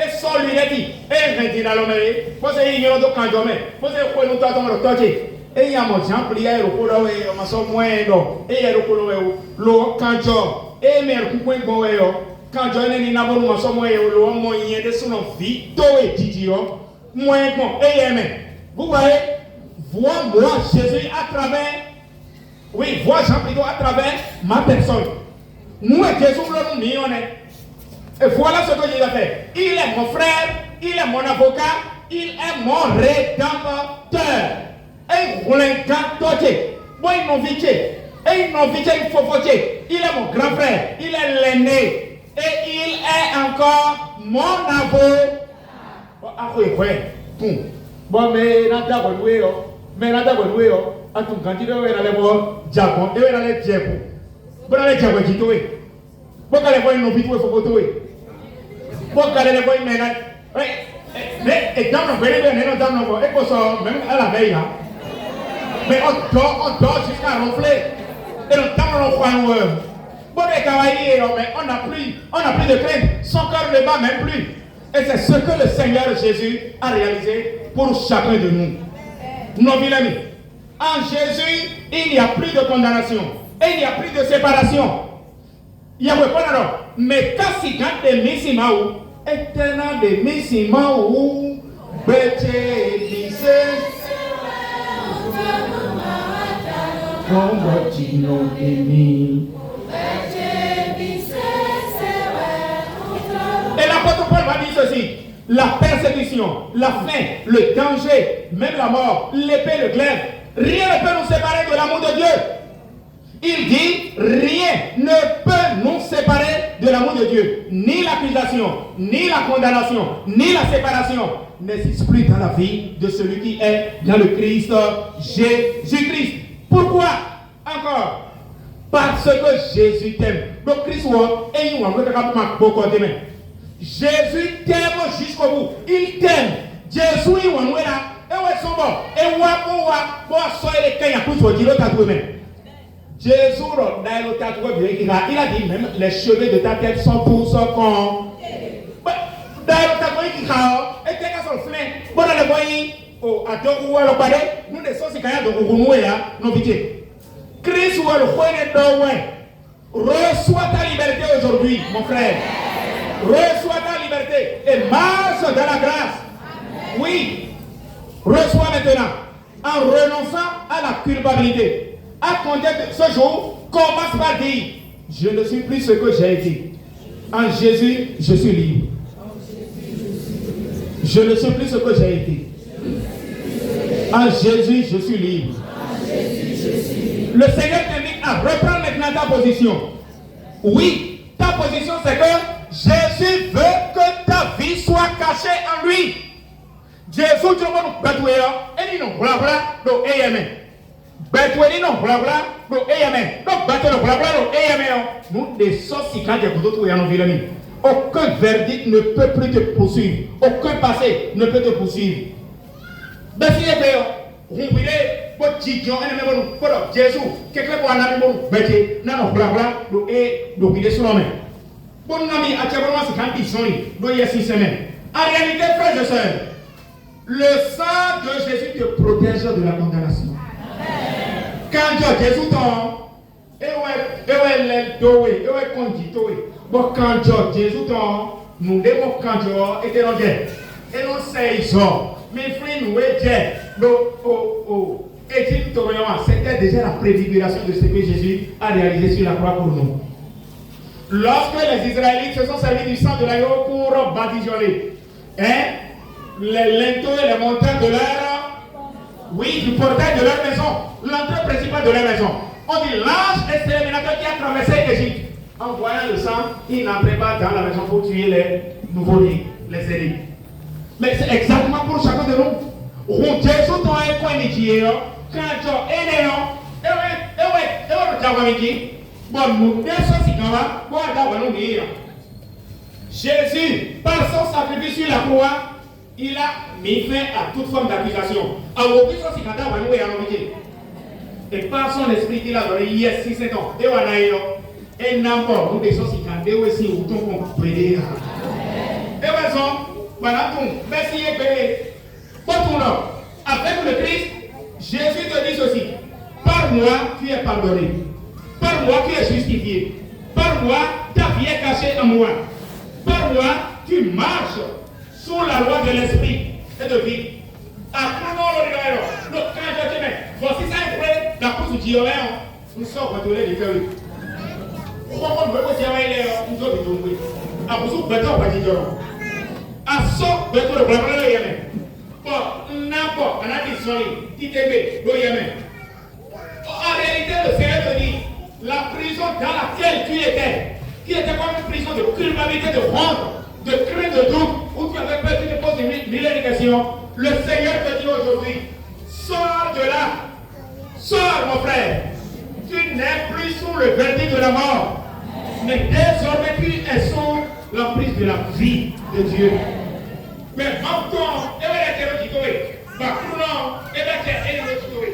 et sans lui, il dit, et il dans l'homme, vous savez, il y a d'autres quand je mets, vous savez, quoi nous t'attendons le toquer. Et il y a mon Jean-Pierre, le couleur, on s'en moins, et il y a le couleur, l'eau, quand je, et mais le coupon, quand je n'ai pas de mon moins, l'eau, mon y est de son vie, tout est dit, moins bon, et amen. Vous voyez, vois-moi Jésus à travers, oui, vois Jean plutôt à travers ma personne. Nous, Jésus, nous mis on est. Et voilà ce que Jésus a fait. Il est mon frère, il est mon avocat, il est mon rédempteur. Et vous l'avez gâté. Moi, il m'a vite. Et il m'a vite, il faut voter. Il est mon grand frère, il est l'aîné. Et il est encore mon avocat. Ah oui, oui. Bon, mais n'a pas de loué, mais n'a pas de loué, en tout cas, il est allé voir Japon, il est allé Djebou. Bon, allez Djebou, tu vois. Bon, allez voir une vidéo, il faut voter. Bon, allez voir une ménage. Mais, et dans nos pays, dans nos pays, même à la veille, mais on dort jusqu'à ronfler. Et on tend nos coins. Bon, les cavaliers, mais on n'a plus de crainte. Son cœur ne bat même plus. Et c'est ce que le Seigneur Jésus a réalisé pour chacun de nous. Nos vilains. En Jésus, il n'y a plus de condamnation. Et il n'y a plus de séparation. Il y a pas alors. Mais quand il gagne des missimaou, éternel des missimaou, bêté, disait, combatino de mi. Et l'apôtre Paul va dire ceci: la persécution, la faim, le danger, même la mort, l'épée, le glaive, rien ne peut nous séparer de l'amour de Dieu. Il dit, rien ne peut nous séparer de l'amour de Dieu. Ni l'accusation, ni la condamnation, ni la séparation n'existe plus dans la vie de celui qui est dans le Christ Jésus-Christ. Pourquoi? Encore parce que Jésus t'aime. Donc Christ et Jésus t'aime jusqu'au bout. Il t'aime. Jésus Jésus, il a dit même les cheveux de ta tête sont tous con. Christ reçois ta liberté aujourd'hui, mon frère. Reçois ta liberté et marche dans la grâce. Oui, reçois maintenant en renonçant à la culpabilité. À compter de ce jour, commence par dire: je ne suis plus ce que j'ai été. En Jésus, je suis libre. Je ne suis plus ce que j'ai été. En Jésus, je suis libre. Le Seigneur t'invite à reprendre maintenant ta position. Oui, ta position c'est que Jésus veut que ta vie soit cachée en lui. Jésus, tu vas nous battre et il nous blabla, donc amen. Battre non blabla, donc amen. Donc battre le blabla, donc amen. Nous des sorciers quand des couteaux et en ville. Aucun verdict ne peut plus te poursuivre. Aucun passé ne peut te poursuivre. Ben si les pères, vous voulez, votre Jésus, quelqu'un pour un ami, bêté, non, blabla, donc il est sur la main. Bon ami, actuellement, c'est quand ils sont là, il y a 6 semaines. En réalité, frères et sœurs, le sang de Jésus te protège de la condamnation. Quand Jésus tombe, quand Jésus tombe, nous devons quand Dieu était en guerre. Et nous sommes mes frères, nous c'était déjà la préfiguration de ce que Jésus a réalisé sur la croix pour nous. Lorsque les Israélites se sont servis du sang de l'agneau pour badigeonner, les linteaux et les montants de leur, oui, du portail de leur maison, l'entrée principale de leur maison. On dit l'ange exterminateur qui a traversé l'Égypte. En voyant le sang, il n'entrait pas dans la maison pour tuer les nouveau-nés, les séries. Mais c'est exactement pour chacun de nous. Jésus dans un coin de Dieu, quand tu es né, Jésus, par son sacrifice sur la croix, il a mis fin à toute forme d'accusation. Et par son esprit qu'il a donné hier 6-7 ans, et n'importe où des choses qui ont été aussi où on peut péder. Et raison, voilà tout. Merci et payé. Avec le Christ, Jésus te dit ceci: par moi, tu es pardonné. Par moi, tu es justifié. Par moi, ta vie est cachée en moi. Par moi, tu marches sous la loi de l'esprit. et de vie. Après, non, quand je te mets, voici ça, la course du Dieu, nous sommes retournés les cœurs. Pourquoi on veut que Dieu ait nous autres tombés? À vous autres, bêtons, pas dire. À ça, bêtons, le problème, le Yémen. Bon, n'importe, on a dit son lit, TTB, le Yémen. En réalité, le Seigneur te dit, la prison dans laquelle tu étais, qui était comme une prison de culpabilité, de honte, de crainte, de doute, où tu avais peur, tu te poses une milliers de questions, le Seigneur te dit aujourd'hui, sors de là, sors mon frère, tu n'es plus sous le verdict de la mort, mais désormais tu es sous l'emprise de la vie de Dieu. Mais maintenant, et bien la terre qui t'ouvre, maintenant, et bien la terre qui t'ouvre.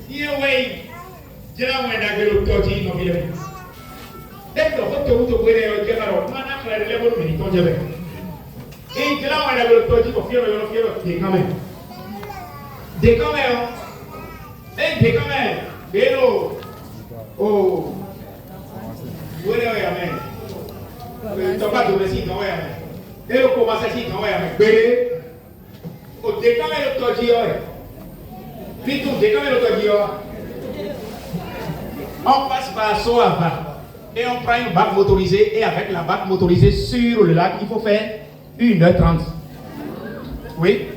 Yeway, jela mwenda gelo toji no vile. Dentro hoto uto kwere jegaro, mana kala level mini to jebe. E jela mwenda gelo toji ko fiero de kame. De kame o. E de kame, belo. Oh. Wele o ya men. To ba do besi no ya men. Elo ko ba se si no ya men. Bele. O de kame lo toji o. On passe par Soava et on prend une barque motorisée et avec la barque motorisée sur le lac, il faut faire 1h30. Oui.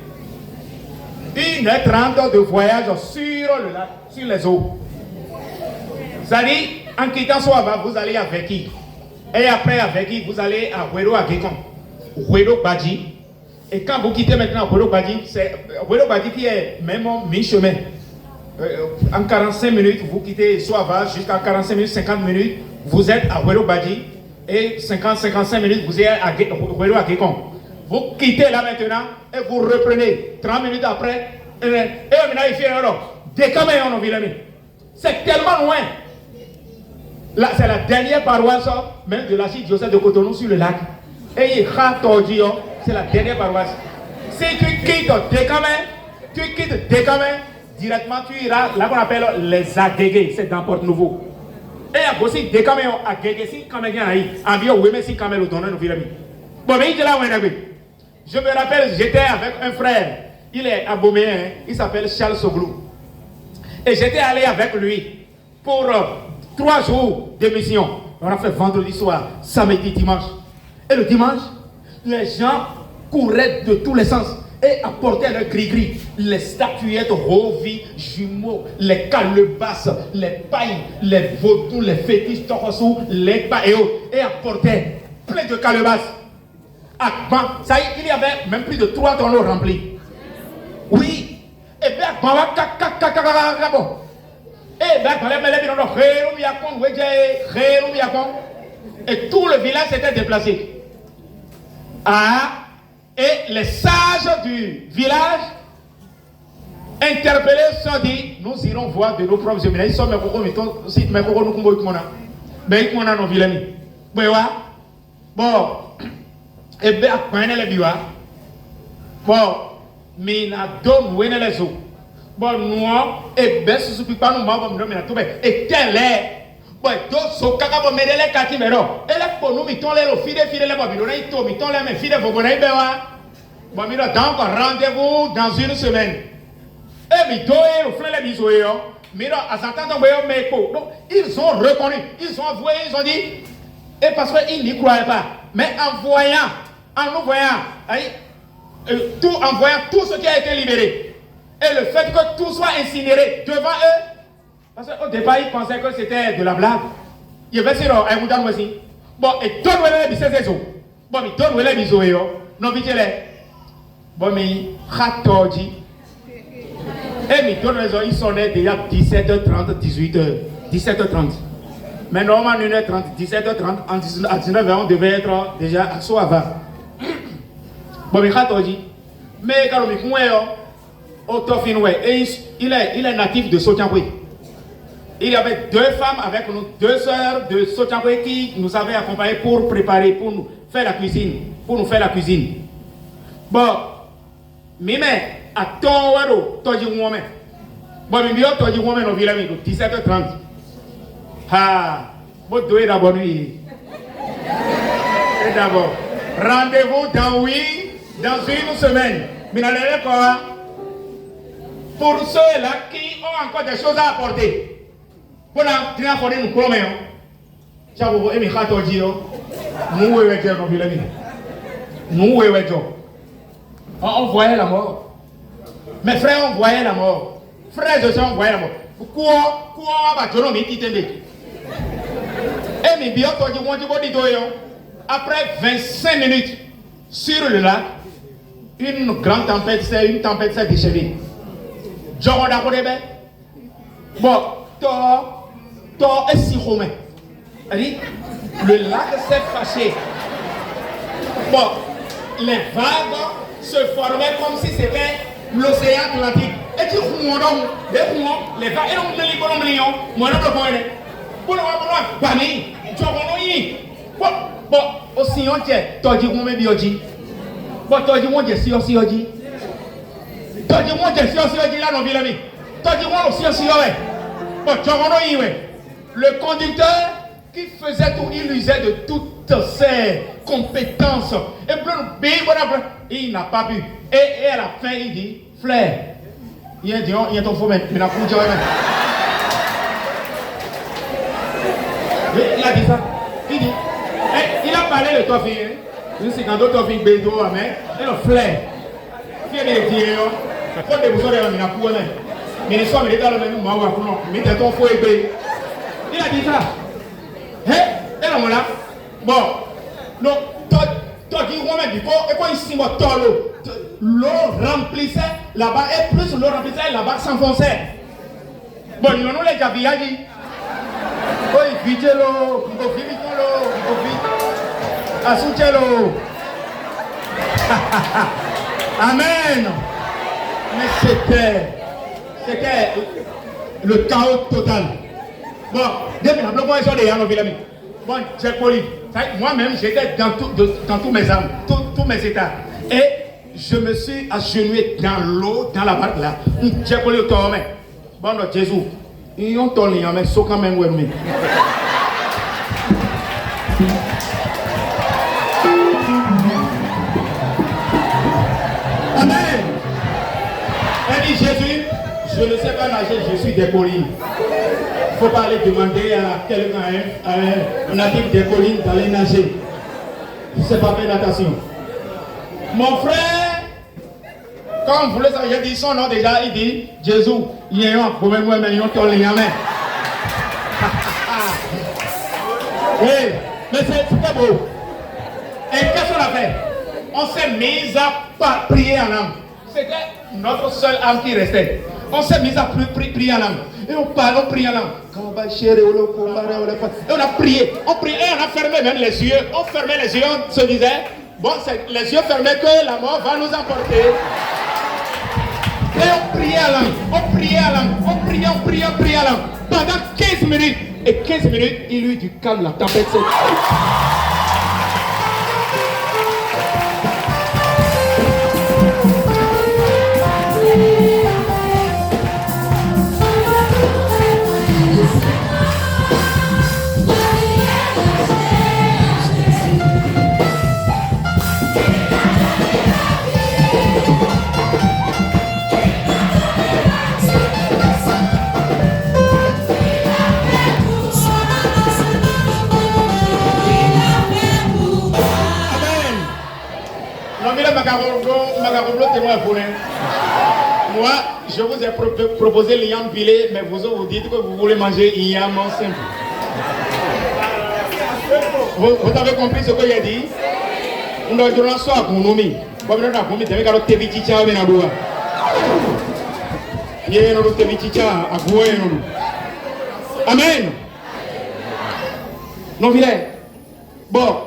1h30 de voyage sur le lac, sur les eaux. C'est-à-dire, en quittant Soava, vous allez à Veki. Et après à Veki, vous allez à Huero à Gekon. Huero Badji. Et quand vous quittez maintenant Huero Badji, c'est Huero Badji qui est même mi-chemin. En 45 minutes, vous quittez Soava jusqu'à 45 minutes, 50 minutes, vous êtes à Huero Badji. Et 50-55 minutes, vous êtes à Huero à Gekon. Vous quittez là maintenant et vous reprenez 30 minutes après. Et maintenant, il fait alors. Décamé en Vilami. C'est tellement loin. Là, c'est la dernière paroisse même de l'archidiocèse de Cotonou sur le lac. Et il c'est la dernière paroisse. Si tu quittes Décamé, directement tu iras là qu'on appelle les Agégués, c'est dans Port-Nouveau. Et à Gossi, Décamé, Agégué, si quand même en bio, oui, mais si quand même le donne, nous vivons. Bon, mais il est là où je me rappelle, j'étais avec un frère, il est aboméen, il s'appelle Charles Soglou. Et j'étais allé avec lui pour 3 jours de mission. On a fait vendredi soir, samedi, dimanche. Et le dimanche, les gens couraient de tous les sens et apportaient le gris-gris, les statuettes, rovis, jumeaux, les calebasses, les pailles, les vaudous, les fétiches, tokosu, les paéos, et apportaient plein de calebasses. Ça y est, il y avait même plus de 3 tonneaux remplis. Oui. Et bien, et tout le village s'était déplacé. Et les sages du village interpellés sont dit, nous irons voir de nos propres yeux. Ils sont mes cocos, bon, et bien, les biwa. Bon, mais na dom wene les eaux. Bon, nous, et bien, ce n'est pas nous, et tel est. Bon, donc, ce qu'on va mettre les kaki, mais non. Et là, pour nous, mettons les fidèles, les babylons, mettons les fidèles, vous voyez, bon, mais donc, rendez-vous dans une semaine. Et mais donc, ils font les bisous, mais non, à s'entendre, mais donc, ils ont reconnu, ils ont avoué, ils ont dit, et parce qu'ils n'y croyaient pas, mais en nous voyant, en voyant tout ce qui a été libéré, et le fait que tout soit incinéré devant eux, parce qu'au départ, ils pensaient que c'était de la blague. Il y avait ça, aussi. Bon, et donne-moi les bisous. Bon, mais donne-moi les bisous, non, vite les. Bon, mais, Khatorji. Et mais donne-moi les ils sont déjà 17h30, 18h. 17h30. Mais normalement, 1h30, 17h30, à 19h, on devait être déjà à Soava. Bon, mais Khatorji. Mais quand on il est natif de Sotiamboué. Il y avait 2 femmes avec nous, 2 sœurs de Sotiamboué qui nous avaient accompagnés pour préparer, pour nous faire la cuisine. Bon, mais à ton wado, toji woman. Bon, mais toji woman au village, 17h30. Ah, bon, doit d'abord nuit. Et d'abord, rendez-vous dans une semaine. Mais dans les corps, pour ceux-là qui ont encore des choses à apporter, pour la triaphone, nous croyons. J'avoue, et mes châteaux disent, nous, on voyait la mort. Mes frères, on voyait la mort. Frères et sœurs, on voyait la mort. Quoi, je ne sais pas. Et mes biens, après 25 minutes sur le lac, une grande tempête s'est déchaînée. Bon, toi, est si romain. Le lac s'est fâché. Bon, les vagues se formaient comme si c'était l'océan Atlantique. Et tu les vagues, et donc les colombiens, moi, je ne bon, aussi on tient, toi dis qu'on met bioji. Bon, toi dis moi je suis aussi oji. Toi dis moi je suis aussi oji là non bilami. Toi dis moi aussi ouais. Bon, tu vois ouais. Le conducteur qui faisait tout, il usait de toutes ses compétences. Et puis il n'a pas pu. Et à la fin il dit, frère, il a ton faux il n'a plus de il a dit ça. Il dit, il a parlé de toi, fille. Il dit, quand d'autres filles bédo, mais il a flair. Fille de Dieu, faut des besoins de la mina pour elle. Mais les soirs, mais les gars, mais t'es ton faux ébé. Il a dit ça. Et là, voilà. Bon, donc, toi qui remets du corps, et quoi ici, moi, l'eau remplissait là-bas, et plus l'eau remplissait là-bas, s'enfonçait. Bon, nous, les gars, il a dit. Oui, videz-le, assoutez-le. Amen. Mais c'était le chaos total. Bon, depuis la bloc, ils sont des gens, bon, c'est poli. Moi-même, j'étais dans tous mes âmes, tous mes états. Et je me suis agenouillé dans l'eau, dans la barque là. J'ai poli au temps, mais bon, Jésus. Ils ont ton lien, mais c'est quand même ouais. Amen. Elle dit Jésus, je ne sais pas nager, je suis des collines. Il ne faut pas aller demander à quelqu'un, à un natif des collines d'aller nager. Je ne sais pas faire natation. Mon frère, quand vous voulez ça, j'ai dit son nom déjà, il dit Jésus, il y a un problème, mais ils ont ton lien. Oui, mais c'était beau. Et qu'est-ce qu'on a fait? On s'est mis à prier en langue. C'était notre seule âme qui restait. On s'est mis à prier en langue. Et on parle, on prie en langue. Et on a prié. On priait et on a fermé même les yeux. On fermait les yeux, on se disait, bon, c'est les yeux fermés que la mort va nous emporter. Et on priait à langue, on priait à langue, on priait à langue. Pendant 15 minutes. Et 15 minutes, il eut du calme, la tempête s'est... Moi, je vous ai proposé l'yam pilé, mais vous dites que vous voulez manger yam simple. Vous avez compris ce que j'ai dit? On doit dire ça à Kounoumi. Amen. Non, vilain. Bon.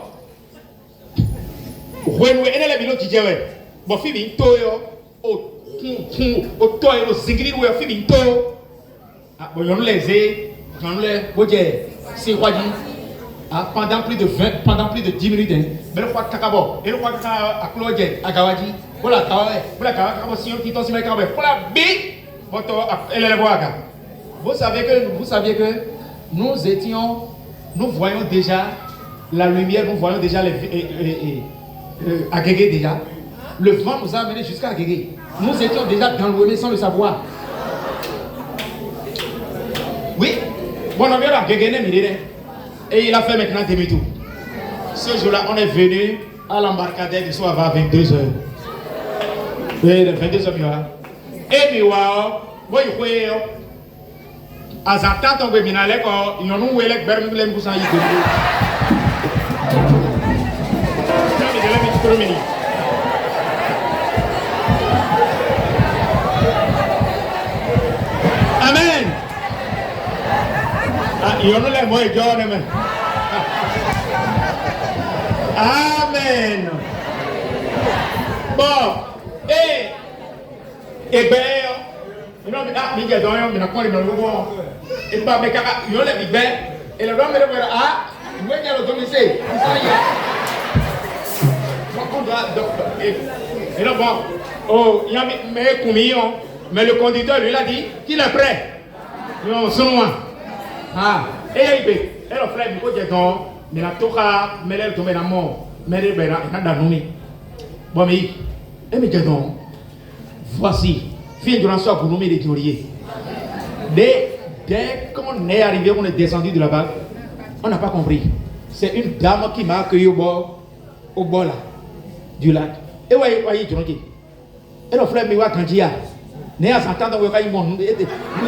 Bon, Fibi, Toyo, au toyo, au zingri, ou Fibi, Toyo. Ah, bon, on les pendant plus de 10 minutes, mais le fois Kakabo, et le fois à Claude, à Gawaji, voilà, si on quitte aussi, mais voilà, big, vous saviez que nous voyons déjà la lumière, nous voyons déjà les agrégués déjà. Le vent nous a amenés jusqu'à Guégué. Nous étions déjà dans l'eau sans le savoir. Oui. Bon, on vient à Guégué, et il a fait maintenant demi-tour. Ce jour-là, on est venu à l'embarcadère du soir à 22h. Oui, 22h. Et puis, bon, il faut. À sa tante, on va venir à l'école. Il y a un nouveau élève, Bermuda, pour s'en y Amen. Il y a un élève, moi, il y a un élève. Amen. Bon, et bien, non, mais ah, mais dans mais n'a pas le bon. Et pas mais car il y a le big ben et le homme me dit ah, moi il y a le domicile. On doit et là bon, oh, il y a mais combien mais le conducteur lui il a dit qu'il est prêt. Non, c'est moi. Ah, et le frère il faut dire non, mais la toka mais elle tombe dans mort. Mais elle ben il a nommé. Bon mais et me dit non. Voici fille de l'ancien pour nommer les théories. Dès qu'on est arrivé, on est descendu de là-bas, on n'a pas compris. C'est une dame qui m'a accueilli au bord là, du lac. Et voyez, et le frère me voit quand il y a. Né à s'entendre, il y a mon. Il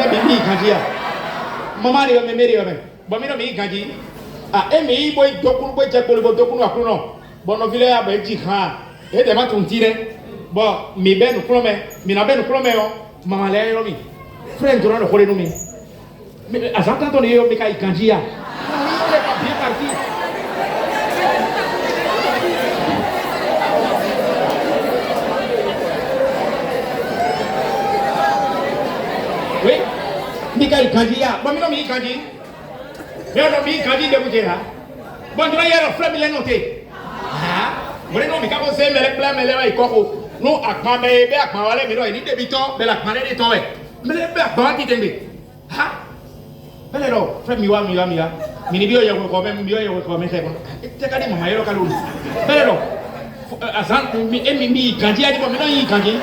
a mis quand il y a. Maman, il m'a mis. Bon, mais non, mais quand il y a. Ah, et mais il boit dokun, boit jack, boit dokun, à Clonon. Bon, on vient à Belgique, et des matins tirés. Bon, mais ben nous promet, mais n'a ben nous promet, maman l'a eu. Frère, tu vas le coller nous. Mais à s'entendre, on est au Bécaï Kandia. Il est pas bien parti. Oui, Bécaï Kandia. Bon, mais non, mais Kandi. Mais non, mais Kandi de Boudjera. Bon, tu vas y aller, le frère, il est noté. Ah, vous voyez, non, mais quand on sait, mais les plans, mais les mains, ils courent. Nous, à quand mais à quand aller, mais non, il dit débitant, mais la commande est tombée. Mais les plans, comment tu t'aimes? Ah, mais non, frère, miwa. Mais il y a quand même, c'est quand même, maman, il y a quand même. Mais non, à ça, mais quand il y a dit, mais non, il quand il.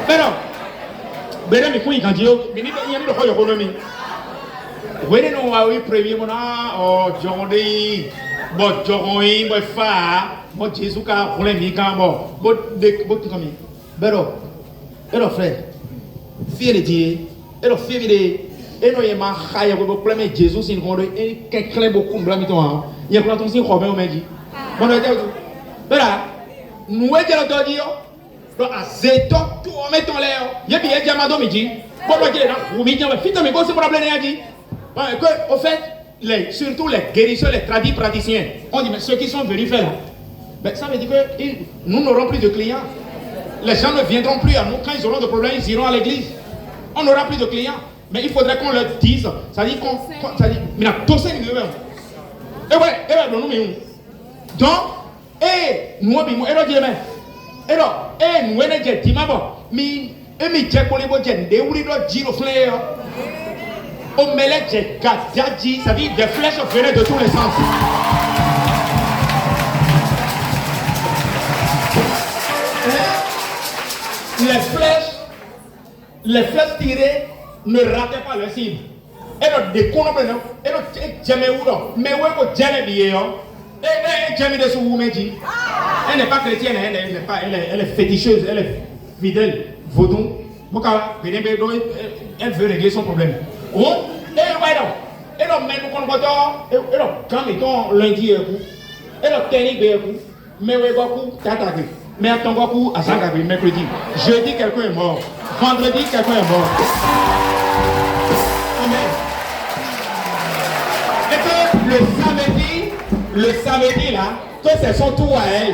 Mais non, mais non, mais quand il y a, mais il y a le roi économie. Vous voyez, nous, à oui, premier, mon oh, Jordi, bon, Jordi, bon, fa. Bon Jésus car pour les migrants bon tout comme bero frère fier de Dieu et le fier de et nous y ma khaya ko problème Jésus sin ko et quelqu'un beaucoup blâme toi il y a quand on s'y robé au midi bon là voilà nous est de l'audio donc à zeto tout mettons l'air il y a bien diamant midi bon là qu'il est là ou midi mais finalement quoi c'est problème là dit que au fait surtout les guérisseurs les praticiens on dit mais ceux qui sont venus faire là. Ben, ça veut dire que nous n'aurons plus de clients. Les gens ne viendront plus à nous. Quand ils auront des problèmes, ils iront à l'église. On n'aura plus de clients. Mais il faudrait qu'on leur dise. Ça dit qu'on. Ça dit. Mais la tosse est mieux. Et ouais, nous nous. Donc, nous, et là, Dieu, et là, nous, on est dit, mais j'ai pour les beaux gens, des ou les autres, dit le flair. Au mêlé, j'ai dit, ça dit, des flèches venaient de tous les sens. Les flèches tirées ne rataient pas leur cible. Elle déconne, elle jamais où mais où est-ce que jamais bien, elle jamais de sous meji. Elle n'est pas chrétienne, elle est féticheuse, elle est fidèle, vaudou. Elle veut régler son problème. Oh, elle a même elle a quand mettons lundi elle a technique mais où est-ce que mais à ton coup, à Zangabri, mercredi. Jeudi, quelqu'un est mort. Vendredi, quelqu'un est mort. Amen. Et que le samedi là, que c'est son tour à elle.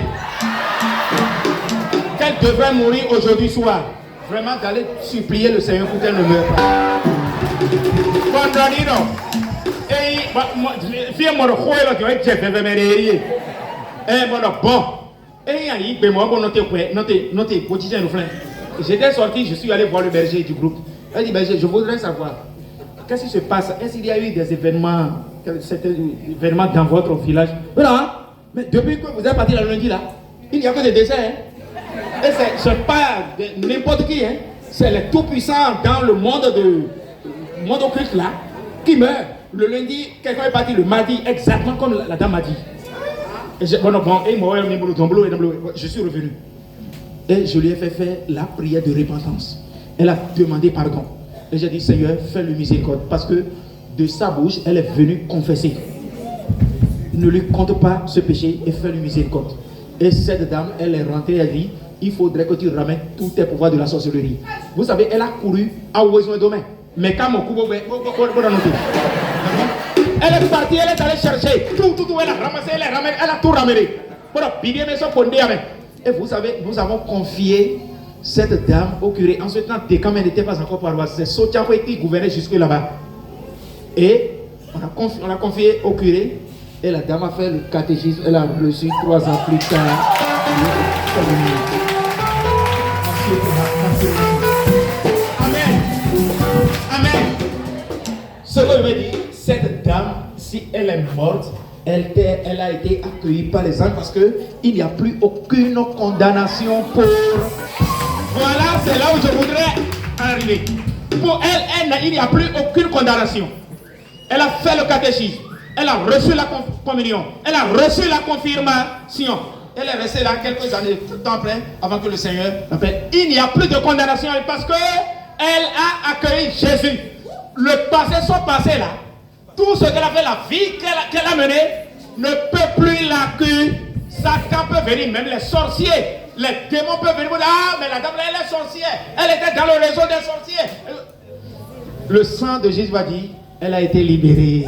Qu'elle devrait mourir aujourd'hui soir. Vraiment d'aller supplier le Seigneur pour qu'elle ne meure pas. Vendredi, non. Et, fille, moi, le roi, là, tu vas être chef, bon. J'étais sorti, je suis allé voir le berger du groupe. Elle dit, berger, je voudrais savoir, qu'est-ce qui se passe? Est-ce qu'il y a eu des événements dans votre village? Voilà, mais depuis que vous êtes parti le lundi là, il n'y a que des décès. Hein? Et c'est pas n'importe qui, hein. C'est les tout-puissants dans le monde occulte là qui meurent. Le lundi, quelqu'un est parti le mardi, exactement comme la dame m'a dit. Et je suis revenu. Et je lui ai fait faire la prière de repentance. Elle a demandé pardon. Et j'ai dit, Seigneur, fais-le miséricorde. Parce que de sa bouche, elle est venue confesser. Ne lui compte pas ce péché et fais-le miséricorde. Et cette dame, elle est rentrée, elle a dit, il faudrait que tu ramènes tous tes pouvoirs de la sorcellerie. Vous savez, elle a couru à Ouézoué Domaine. Mais quand mon coup, elle est partie, elle est allée chercher. Tout, elle a ramassé, elle a tout ramené. Et vous savez, nous avons confié cette dame au curé. En ce temps, quand elle n'était pas encore paroisse, c'est Sotiaoué qui gouvernait jusque là-bas. Et on a confié au curé. Et la dame a fait le catéchisme. Elle a reçu 3 ans plus tard. Amen. Amen. Ce que je veux dire, cette dame, si elle est morte, elle a été accueillie par les anges parce qu'il n'y a plus aucune condamnation pour... Voilà, c'est là où je voudrais arriver. Pour elle, il n'y a plus aucune condamnation. Elle a fait le catéchisme. Elle a reçu la communion. Elle a reçu la confirmation. Elle est restée là quelques années, tout le temps après, avant que le Seigneur l'appelle. Il n'y a plus de condamnation parce qu'elle a accueilli Jésus. Le passé, son passé là, tout ce qu'elle a fait, la vie qu'elle a menée, ne peut plus l'accueillir. Satan peut venir, même les sorciers, les démons peuvent venir. Ah, mais la dame là, elle est sorcière. Elle était dans le réseau des sorciers. Le sang de Jésus va dire, elle a été libérée.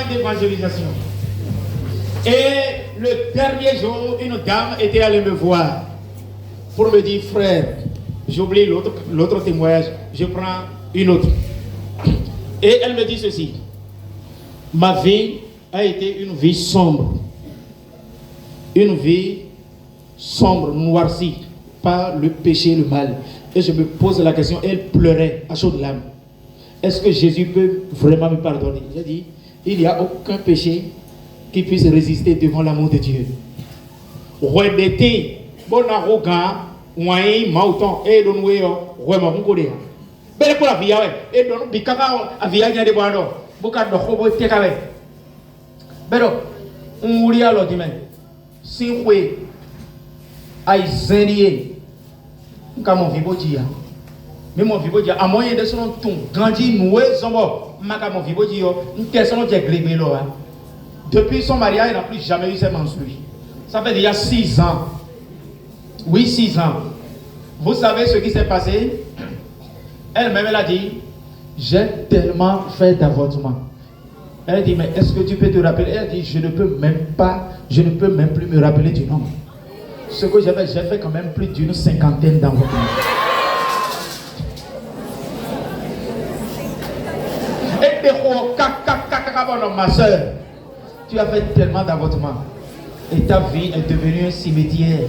D'évangélisation. Et le dernier jour, une dame était allée me voir pour me dire, frère, j'oublie l'autre témoignage, je prends une autre. Et elle me dit ceci, ma vie a été une vie sombre, noircie par le péché et le mal. Et je me pose la question, elle pleurait à chaudes larmes. Est-ce que Jésus peut vraiment me pardonner? J'ai dit, il n'y a aucun péché qui puisse résister devant l'amour de Dieu. Rebêté, bon arrogant, moyen, mauton, et donné, vraiment, on connaît. Mais pour la vie, et donc, bikaka, a vie, il y a des bois d'or, beaucoup de robots, t'es carré. Mais donc, on voulait alors dire, si vous avez comme on vit beau dire, mais mon vivant dire, à moyen de son ton, grandi, noué, zombo, ma mon vivant dire, une question de glébé là. Depuis son mariage, il n'a plus jamais eu ses menstrues. Ça fait déjà 6 ans. Oui, 6 ans. Vous savez ce qui s'est passé? Elle-même, elle a dit, j'ai tellement fait d'avortement. Elle a dit, mais est-ce que tu peux te rappeler? Elle a dit, je ne peux même plus me rappeler du nom. Ce que j'ai fait quand même plus d'une 50aine d'avortements. Ma soeur, tu as fait tellement d'avortements et ta vie est devenue un cimetière.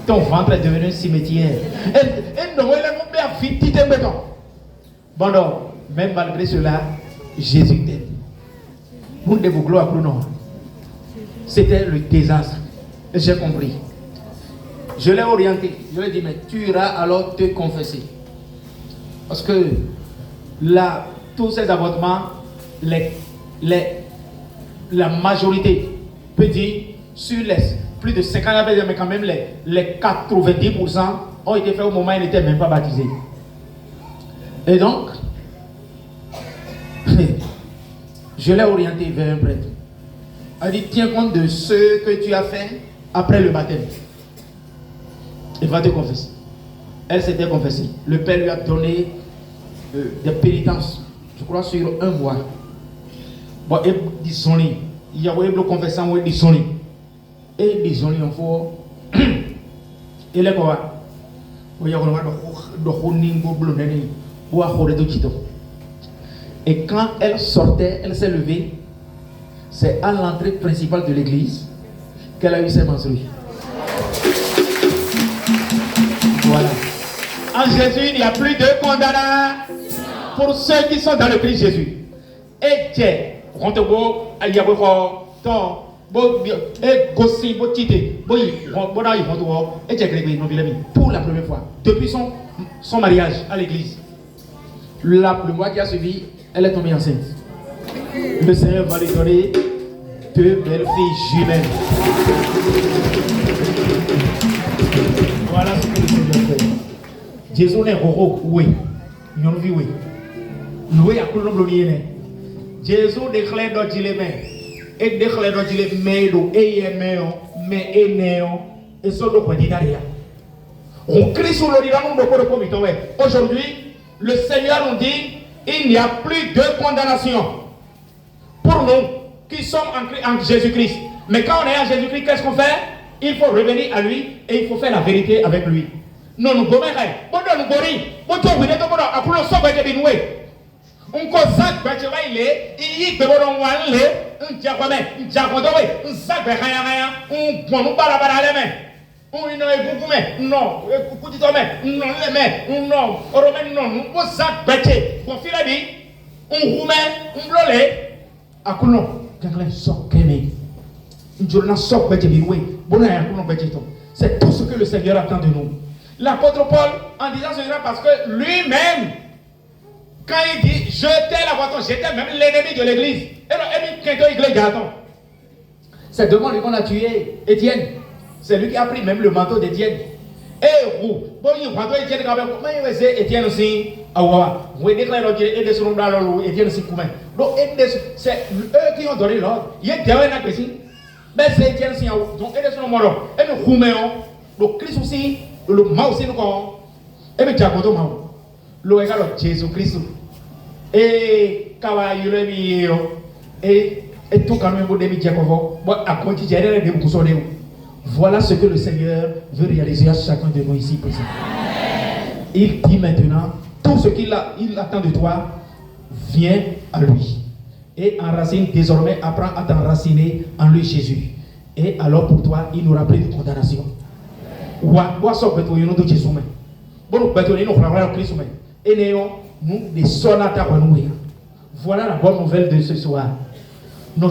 Ton ventre est devenu un cimetière. Et non, elle est bien vite, bon, non, même malgré cela, Jésus t'aime. Vous ne vous gloire pour nous. C'était le désastre. J'ai compris. Je l'ai orienté. Je lui ai dit, mais tu iras alors te confesser. Parce que là, tous ces avortements, la majorité peut dire sur les plus de 50 ans, mais quand même les 90% ont été faits au moment où ils n'étaient même pas baptisés. Et donc, je l'ai orienté vers un prêtre. Elle a dit, tiens compte de ce que tu as fait après le baptême. Il va te confesser. Elle s'était confessée. Le père lui a donné des pénitences, je crois sur un mois. Bon, et disons il y a eu le confessant, oui, disons et disons en faut. Et là quoi? Et quand elle sortait, elle s'est levée. C'est à l'entrée principale de l'église qu'elle a eu ses menstrues. Voilà. En Jésus, il n'y a plus de condamnation pour ceux qui sont dans le Christ Jésus. Et tiens, pour la première fois, depuis son mariage à l'église, le mois qui a suivi, elle est tombée enceinte. Le Seigneur va lui donner 2 belles filles jumelles. Voilà ce que le Seigneur fait. Jésus n'est roro, oui. Nous vivons, oui. Nous y a plus de Jésus déclare dans les mains. Et déclare dans les mains, et sur le point d'Italie. On crie sur le divan, de aujourd'hui, le Seigneur nous dit il n'y a plus de condamnation pour nous qui sommes en Jésus-Christ. Mais quand on est en Jésus-Christ, qu'est-ce qu'on fait? Il faut revenir à lui et il faut faire la vérité avec lui. Non, nous gommons. On consacre il est, il y a c'est tout ce que le Seigneur attend de nous. L'apôtre Paul, en disant cela, parce que lui-même, quand il dit j'étais la voiture, j'étais même l'ennemi de l'église. C'est devant lui qu'on a tué Étienne. C'est lui qui a pris même le manteau d'Étienne. Et vous, bon, il va Étienne quand même. Mais c'est Étienne aussi. Ah ouais. Vous déclarez Étienne sur le Étienne aussi comment. Donc c'est eux qui ont donné l'ordre. Il y a des gens qui mais c'est Étienne aussi. Donc Étienne sur le monde. Et nous couméons. Donc Christ aussi, le mal aussi nous connaissons. Et nous diacoto mal. Le regard de Jésus-Christ. Et cavalier et tout quand même de Diacovo. Bon, à continuer de vous sonner. Voilà ce que le Seigneur veut réaliser à chacun de nous ici présents. Il dit maintenant, tout ce qu'il attend de toi, viens à lui. Et enracine désormais, apprends à t'enraciner en lui Jésus. Et alors pour toi, il n'aura plus de condamnation. Voilà la bonne nouvelle de ce soir. Nous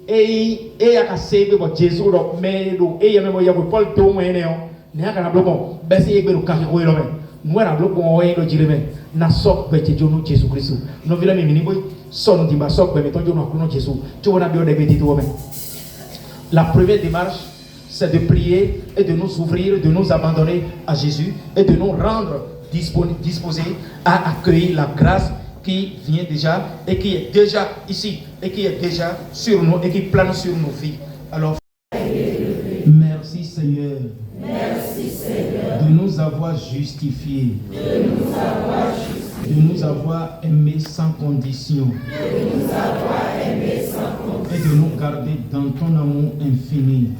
et à Jésus mais et même il y a Paul Tom et néon n'a qu'à bloquer baisser et le carré ou l'homme nous à bloquer le dire na sok bete Dieu nous Jésus Christ nous villa mini boy son dit ba sok bete Dieu nous Jésus tu vois bien des petits hommes. La première démarche c'est de prier et de nous ouvrir, de nous abandonner à Jésus et de nous rendre disposés à accueillir la grâce qui vient déjà et qui est déjà ici et qui est déjà sur nous et qui plane sur nos vies. Alors, merci Seigneur. Merci Seigneur. De nous avoir justifiés. De nous avoir aimés sans condition. Et de nous garder dans ton amour infini.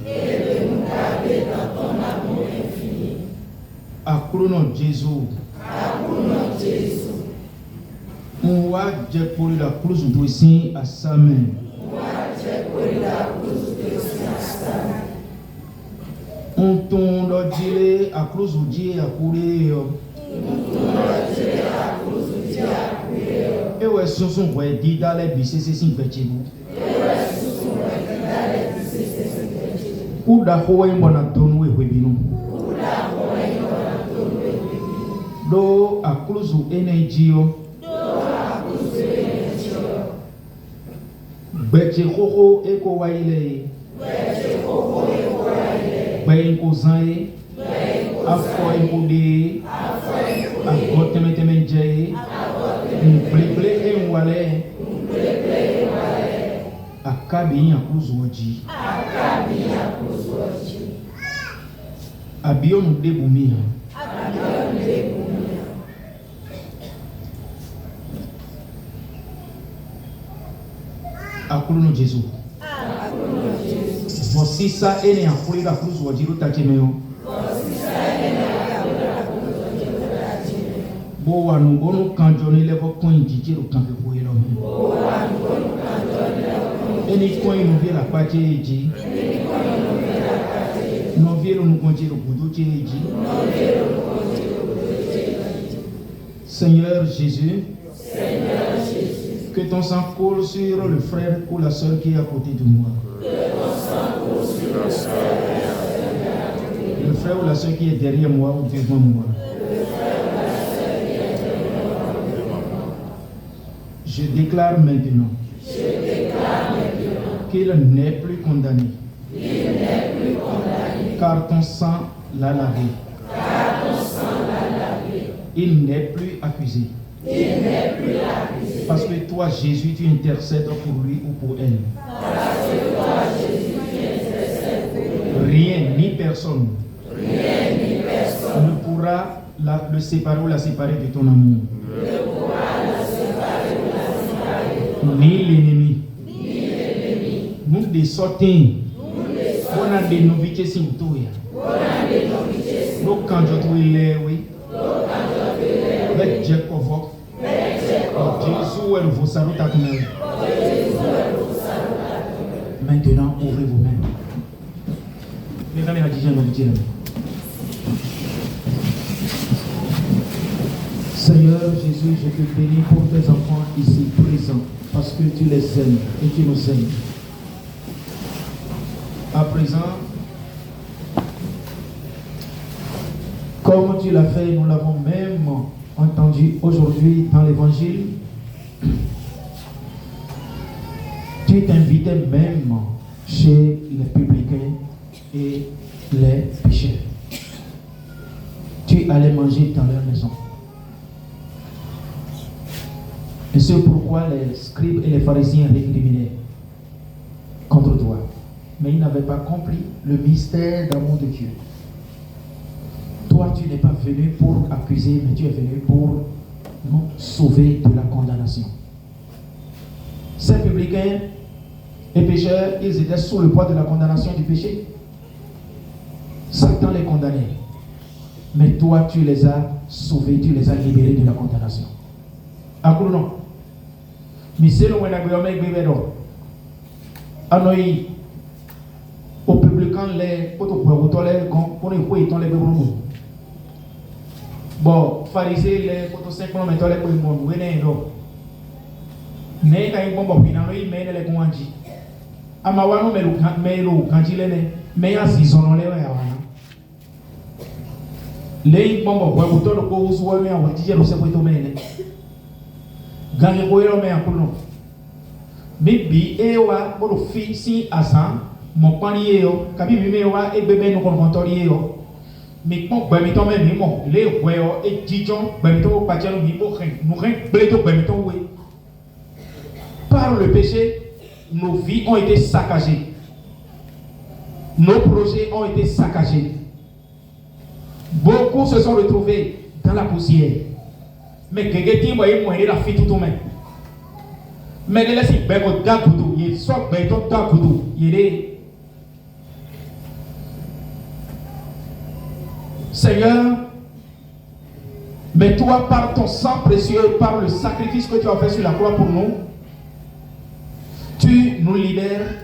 À Couronne Jésus. On va pour la cruz do sim à sa main. On tourne dire à cruz do dia a courir. Et ouais son ouais dit dans les BCC 5 petit bout. Kuda hoe mbona donwe webinu. Do akluzu enejio. Beche koko eko waile. Bain kozai. Afo ekude. Agotemetemenje. Mple enwale. Akabi akluzu oji. Abion debumia. Akuluno Jésus. Voici ça et akuli la cruz wajiru takemeo. Bo wanu bono kanjoni levo coin jijiru kanke kuelo. Eni coin no vira pache eji. No viro no conjiru buduche eji. Seigneur Jésus. Que ton sang coule sur le frère ou la sœur qui est à côté de moi. Le frère ou la sœur qui est derrière moi ou devant moi. Je déclare maintenant qu'il n'est plus condamné. Car ton sang l'a lavé. Il n'est plus accusé. Parce que toi, Jésus, tu intercèdes pour lui ou pour elle. Rien ni personne ne pourra le séparer ou la séparer de ton amour. Ni l'ennemi. Nous des sortis. On a des novités sin touya. Nous quand je trouve les oui. Avec Jacob. Jésus elle vous salue à tous. Maintenant, ouvrez vos mains. Seigneur Jésus, je te bénis pour tes enfants ici présents, parce que tu les aimes et tu nous aimes. À présent, comme tu l'as fait, nous l'avons même entendu aujourd'hui dans l'évangile, tu t'invitais même chez les publicains et les pécheurs. Tu allais manger dans leur maison. Et c'est pourquoi les scribes et les pharisiens récriminaient contre toi. Mais ils n'avaient pas compris le mystère d'amour de Dieu. Toi, tu n'es pas venu pour accuser, mais tu es venu pour nous sauver de la condamnation. Ces publicains et pécheurs, ils étaient sous le poids de la condamnation du péché. Satan les condamnait. Mais toi, tu les as sauvés, tu les as libérés de la condamnation. Akulu non. Miselo wena gbe bedo. Anoyi au publicain les poto pour les kon pour les ton les bebromo. Bon, pharisé les poto 5 km les pour mon wena ndo. Ne ka ngombo bina no ime le kunji. Ama wanu melu kanji lene me ya sizono le ya wana. Le ngombo kwa kutono ko usuwa me awatije no se ko to mene. Gange koyero me akuno. Bibi ewa bodo fi si asan mo pani yo kabi mi mewa egbebe no kontori yo. Mi pon gbe mi to me mi mo le weyo e jijon gbe mi to pa jelo mi bo ren no ren ble to gbe mi to we. Par le péché, nos vies ont été saccagées. Nos projets ont été saccagés. Beaucoup se sont retrouvés dans la poussière. Mais quelqu'un m'a dit la fille tout le monde. Mais les laissez bien au dagoudou, il soit bien au dagoudou, il est. Seigneur, mais toi par ton sang précieux, par le sacrifice que tu as fait sur la croix pour nous, tu nous libères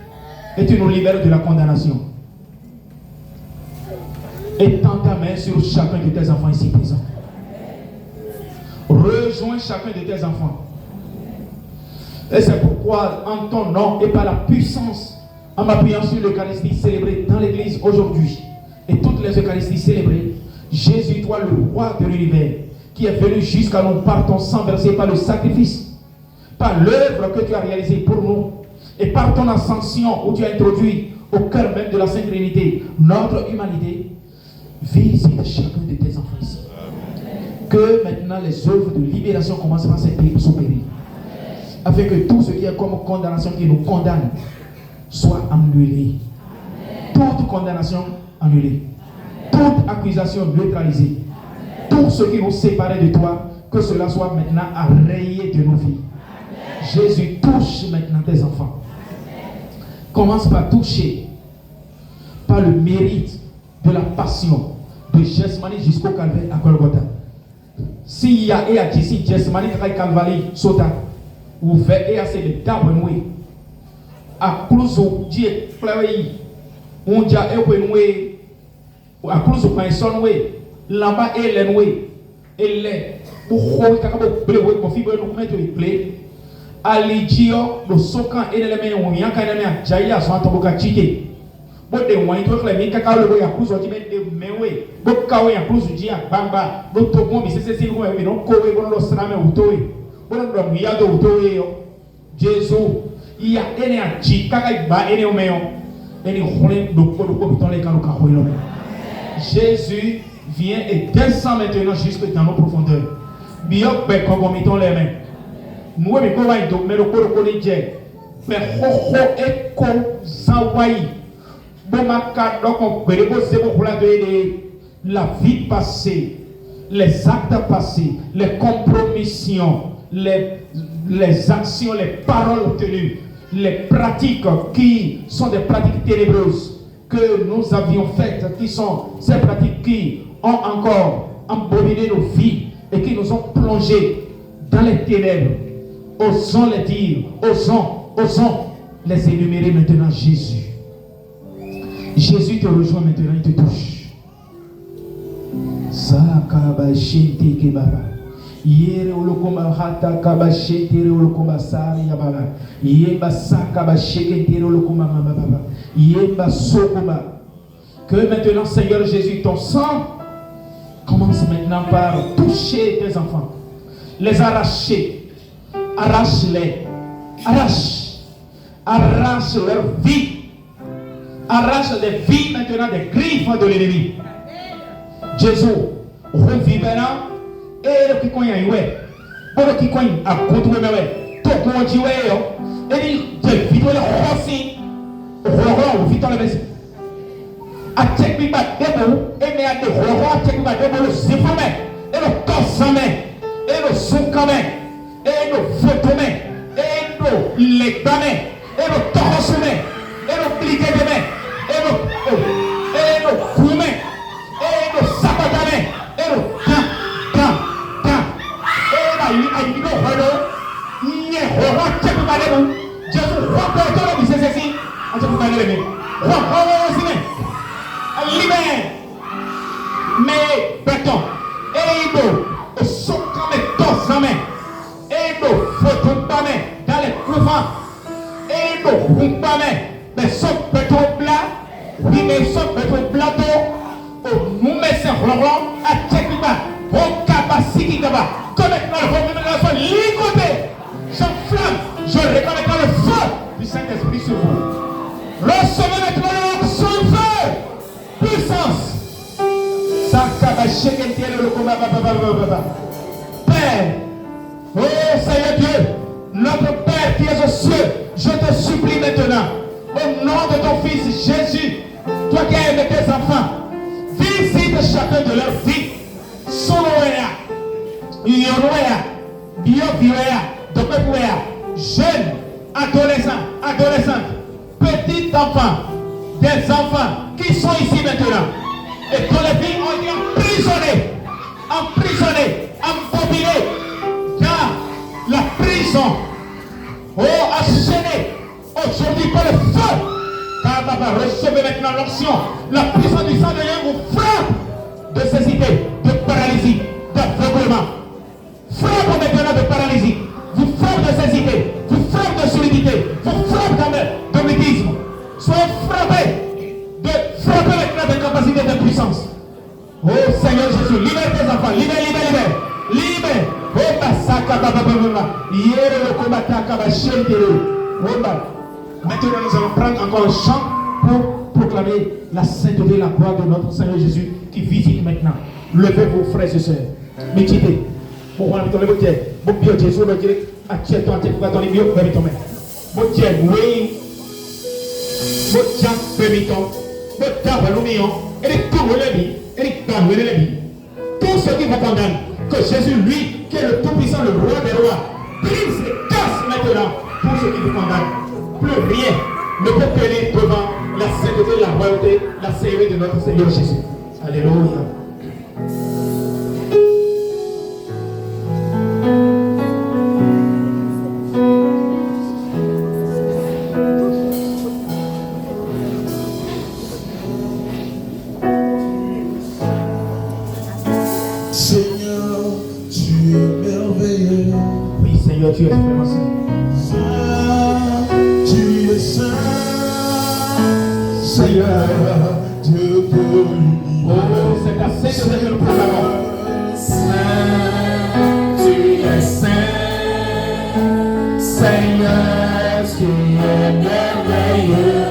et tu nous libères de la condamnation. Étends ta main sur chacun de tes enfants ici présents. Rejoins chacun de tes enfants. Et c'est pourquoi, en ton nom et par la puissance en m'appuyant sur l'Eucharistie célébrée dans l'église aujourd'hui et toutes les Eucharisties célébrées, Jésus, toi le roi de l'univers, qui est venu jusqu'à nous par ton sang versé, par le sacrifice, par l'œuvre que tu as réalisée pour nous, et par ton ascension où tu as introduit au cœur même de la Sainte Trinité notre humanité, visite chacun de tes enfants ici. Que maintenant les œuvres de libération commencent par s'opérer, afin que tout ce qui est comme condamnation qui nous condamne soit annulé. Toute condamnation annulée. Toute accusation neutralisée. Tout ce qui nous séparait de toi, que cela soit maintenant rayé de nos vies. Jésus, touche maintenant tes enfants. Commence par toucher, par le mérite de la passion de Gethsemane jusqu'au calvaire à Golgotha. S'il y a et à Jésus, Gethsemane travaille Calvaire, Sota, ou fait et à ces d'abord nous, à Clouseau, Dieu, Clay, on dit à Ewenoué, à Clouseau, Pinson, là-bas, et les et les, pour qu'on ait qu'on fibre nous mettre les plaies. Alidio, le socan et les mains, on y a quand même un jaïa, soit en boca chité. Bon, des moyens de faire les cacao, le boya plus, on dit, mais des mewe, bocawe, en plus, dit à Bamba, l'autre bon, mais c'est si loin, mais non, kowe, bon, l'osrame, ou toé, bon, il y a de toé, Jésus, il y a un chicaca, ba, et au méon, et les roulés, le pot, dans les canaux, Jésus vient et descend maintenant jusque dans nos profondeurs. Bien, ben, comme mettons les mains. Nous, mais comment il doit, mais le corps de Dieu, mais ho et ko zawai. Bon, ma carte, donc on peut reposer pour la vie passée, les actes passés, les compromissions, les actions, les paroles obtenues, les pratiques qui sont des pratiques ténébreuses que nous avions faites, qui sont ces pratiques qui ont encore embobiné nos vies et qui nous ont plongés dans les ténèbres. Osons les dire, osons les énumérer maintenant, Jésus. Jésus te rejoint maintenant, il te touche. Sakaba shente ke baba. Yere olokoma hata kaba shente re olokoma sari ya baba. Yemba sakaba shente re olokoma mama baba. Yemba sokoma. Que maintenant, Seigneur Jésus, ton sang commence maintenant par toucher tes enfants, les arracher. Arrache-les, arrache leur vie, arrache les vies maintenant des griffes de l'ennemi. Jésus, revivera et le qui cogne à ouais, pour le qui cogne à contre le ouais, tout le monde dit ouais, et il dit vite le rossi, roro, vite le baiser. A check me back debout, et mais à des roro, a check me back debout le sifflement, et le torse et le souk quand même. Et nos photos, et nos lectaments, et nos torsions, et nos pliquets de main, et nos coups, et nos sabataments, et nos can, et la ligne de Renault, il y a un roi qui peut parler de nous. Jésus, roi pour toi, il sait ceci. Je peux parler de lui. Roi, aussi, libère. Mais, béton, et nos soukams et torsions, et nos photos dans les couvents, et nos roupaments, mais sauf béton blanc, oui, mais sauf béton plateau, nous mettons Florent à Tchèqueba, au Kabasiki Gaba, connectant le feu de la soie, ligoté, j'enflamme, je reconnecte le feu du Saint-Esprit sur vous. Recevez maintenant son feu, puissance. Sakabashek et le combat, Père. Oh Seigneur Dieu, notre Père qui es aux cieux, je te supplie maintenant, au nom de ton Fils Jésus, toi qui as aimé tes enfants, visite chacun de leur vie, Soloéa, Yonoéa, Biobioéa, Dopepouéa, jeunes, adolescents, petits enfants, des enfants qui sont ici maintenant, et dont les vies ont été emprisonnés, embobinés, dans la prison, assénée aujourd'hui par le feu. Car papa, recevez maintenant l'onction. La puissance du sang de Dieu vous frappe de cécité, de paralysie, d'aveuglement. Frappe maintenant de paralysie, vous frappe de cécité, vous frappe de solidité, vous frappe de mutisme. Jésus. Libère tes enfants. Libère. Oh, maintenant, nous allons prendre encore un chant pour proclamer la sainteté et la gloire de notre Seigneur Jésus qui visite maintenant. Levez vos frères et sœurs. Méditez. Bon Dieu, Jésus, le Dieu, attire-toi, attire-toi, Dieu, permettons. Bon Dieu, oui. Bon Dieu, permettons. Bon Dieu, et les Congolais, et les Congolais, tous ceux qui vous condamnent, que Jésus, lui, qui est le Tout-Puissant, le Roi des Rois, brise et casse maintenant tous ceux qui vous condamnent. Plus rien ne peut tenir devant la sainteté, la royauté, la série de notre Seigneur Jésus. Alléluia. Seigneur, tu es merveilleux. Oui, Seigneur, tu es vraiment saint. Tu es saint. Seigneur, Dieu de l'univers. Oh, c'est la sainteté que nous proclamons. Saint, tu es saint. Seigneur, tu es merveilleux.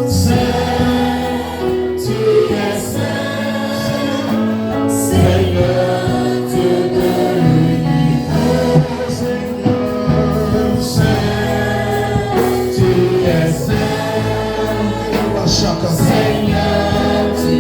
Saint, tu es saint. Seigneur, Dieu de l'univers. Seigneur, saint, tu es saint. Chacun. Seigneur, tu es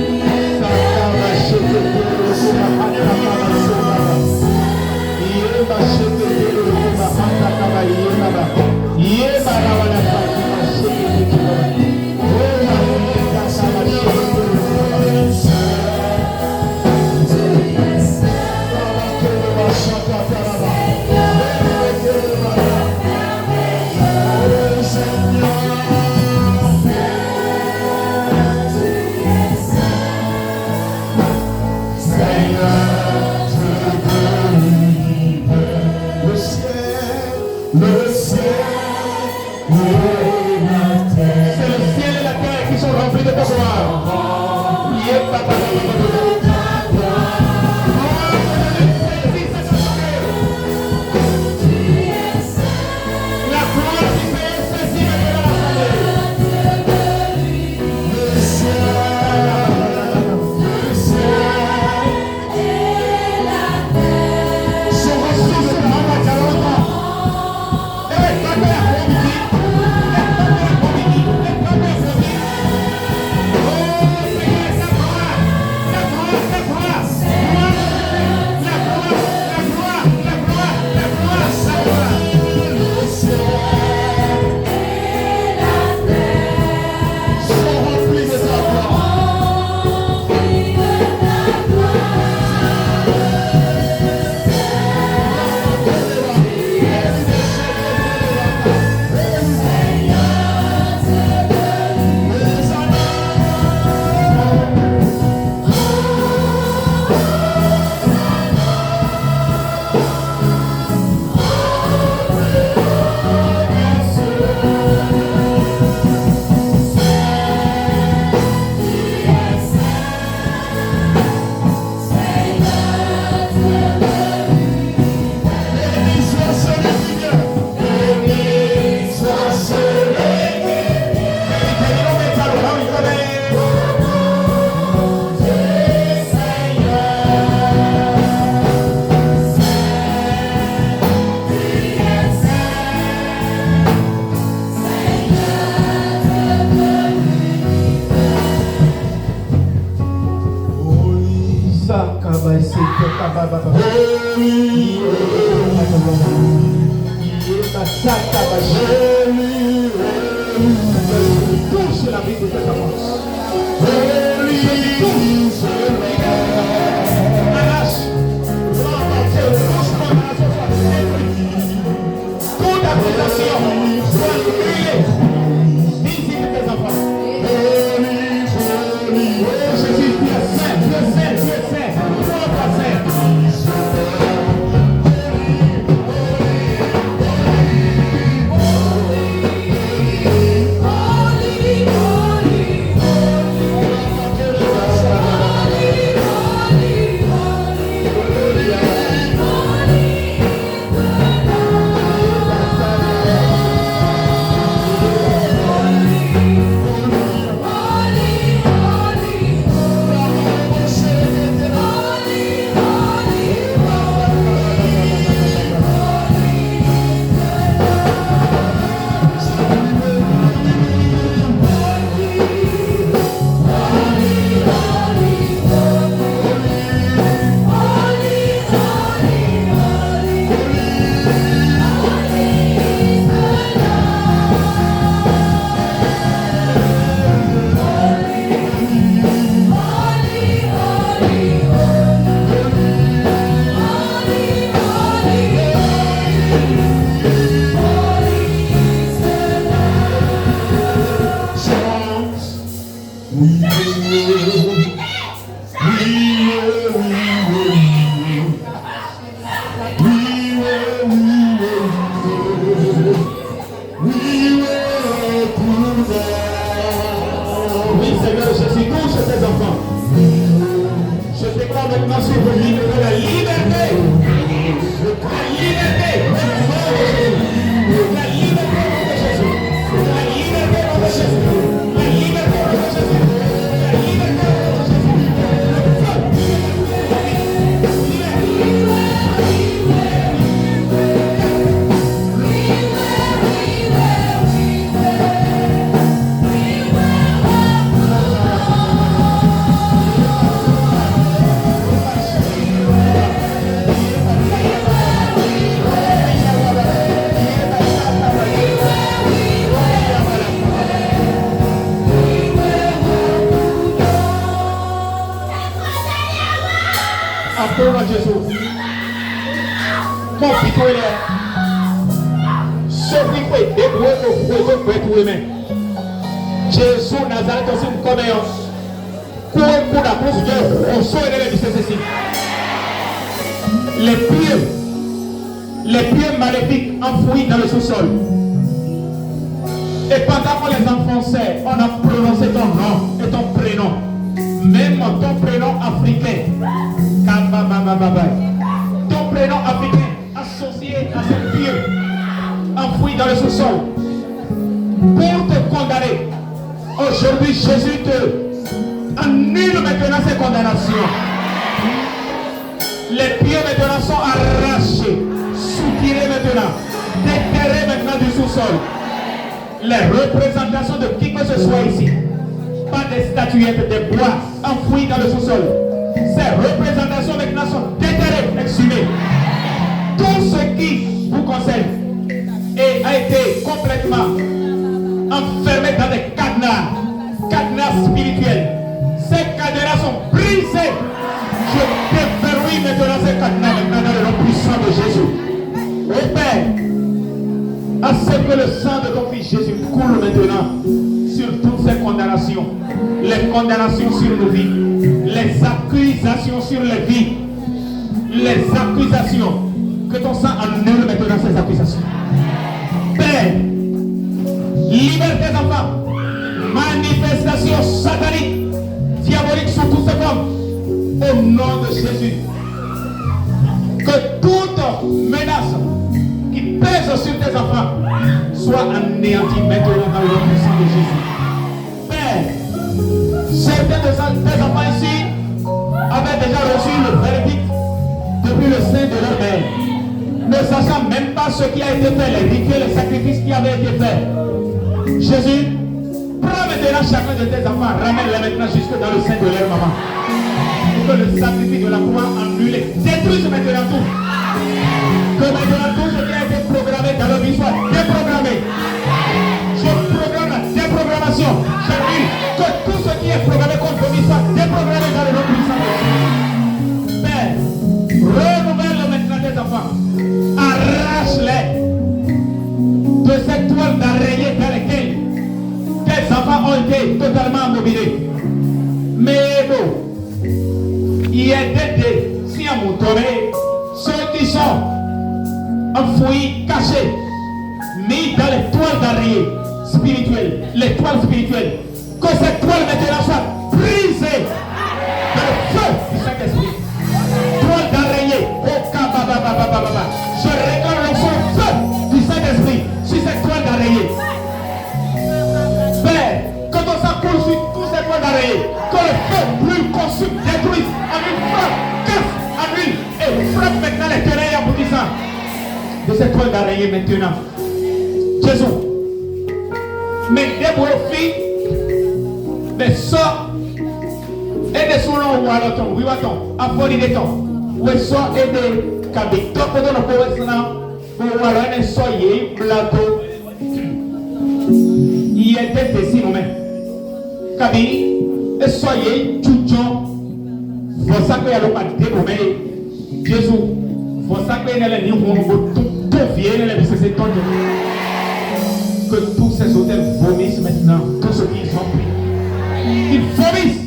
Le ciel et la terre. C'est le ciel et la terre qui sont remplis de ta gloire. La gloire qui fait ceci Le ciel et la terre sont reçus de ta gloire. Touche la vie de cette avance. Toute accusation soit brûlée. Visite tes enfants. Jésus, tu es saint, tu es saint, tu es saint. Sois saint. Holy, holy, holy. Pour moi, Jésus. Mon pico il est. Ce qui fait débrouiller pour tout aimer. Jésus Nazareth aussi me connaît. Courir pour la croix, on sauve les ceci. Les pieds maléfiques enfouis dans le sous-sol. Et pendant que les enfonçait, on a prononcé ton nom et ton prénom. Même ton prénom africain. Ton prénom africain associé à ces pieds enfouis dans le sous-sol. Pour te condamner. Aujourd'hui, Jésus te annule maintenant ces condamnations. Les pieds maintenant sont arrachés, soutirés maintenant, déterrés maintenant du sous-sol. Les représentations de qui que ce soit ici, pas des statuettes, des bois enfouis dans le sous-sol. Ces représentations maintenant sont déterrées, exhumées. Tout ce qui vous concerne et a été complètement enfermé dans des cadenas spirituels. Ces cadenas sont brisés. Je déverrouille maintenant ces cadenas maintenant dans le nom puissant de Jésus. Ô Père, à ce que le sang de ton fils Jésus coule maintenant sur toutes ces condamnations. Les condamnations sur nos vies, les accusations sur les vies, les accusations. Que ton sang annule maintenant ces accusations. Père, libère tes enfants. Manifestation satanique, diabolique sur tous ces hommes. Au nom de Jésus. Que toute menace qui pèse sur tes enfants soit anéantie maintenant dans le nom puissant de Jésus. Père, certains de tes enfants ici avaient déjà reçu le verdict depuis le sein de leur mère, ne sachant même pas ce qui a été fait, les rituels, les sacrifices qui avaient été faits. Jésus, prends maintenant chacun de tes enfants, ramène-les maintenant jusque dans le sein de leur maman. Que le sacrifice de la croix annulé détruise maintenant tout. Que maintenant tout ce qui a été programmé dans leur vie soit déprogrammé. Je programme la déprogrammation. J'annule que tout ce qui est programmé contre vos vies soit déprogrammé dans le nom puissant de Jésus. Père, renouvelle maintenant tes enfants. Arrache-les de cette toile d'araignée dans laquelle tes enfants ont été totalement mobilisés. Mais bon, il y a des si à montonner ceux qui sont enfouis, cachés, mis dans les toiles d'araignée spirituelles, les toiles spirituelles. Que cette toile maintenant soit brisée dans le feu du Saint-Esprit. Toile d'araignée, je réclame le feu du Saint-Esprit sur cette toile d'araignée. Père, que ton sang coule sur toutes ces toiles d'araignée, que le feu brûle, consume, détruise, annule, frappe, casse, annule et frappe maintenant les ténèbres aboutissants de cette toile d'araignée maintenant. Jésus, mais des filles, des sorts et des soulons ou alors ton, oui, attends, à folie des temps, ou des sorts et des cabines. Donc, pour nous, pour alors un soyer, plateau, il y a des désirs, mais cabine, et soyer, tchouchon, faut ça que y a le pas dégommé, Jésus, faut ça que y a les niveaux, tout vient, les c'est ton. Que tous ces hôtels vomissent maintenant, tout ce qu'ils ont pris. Ils vomissent.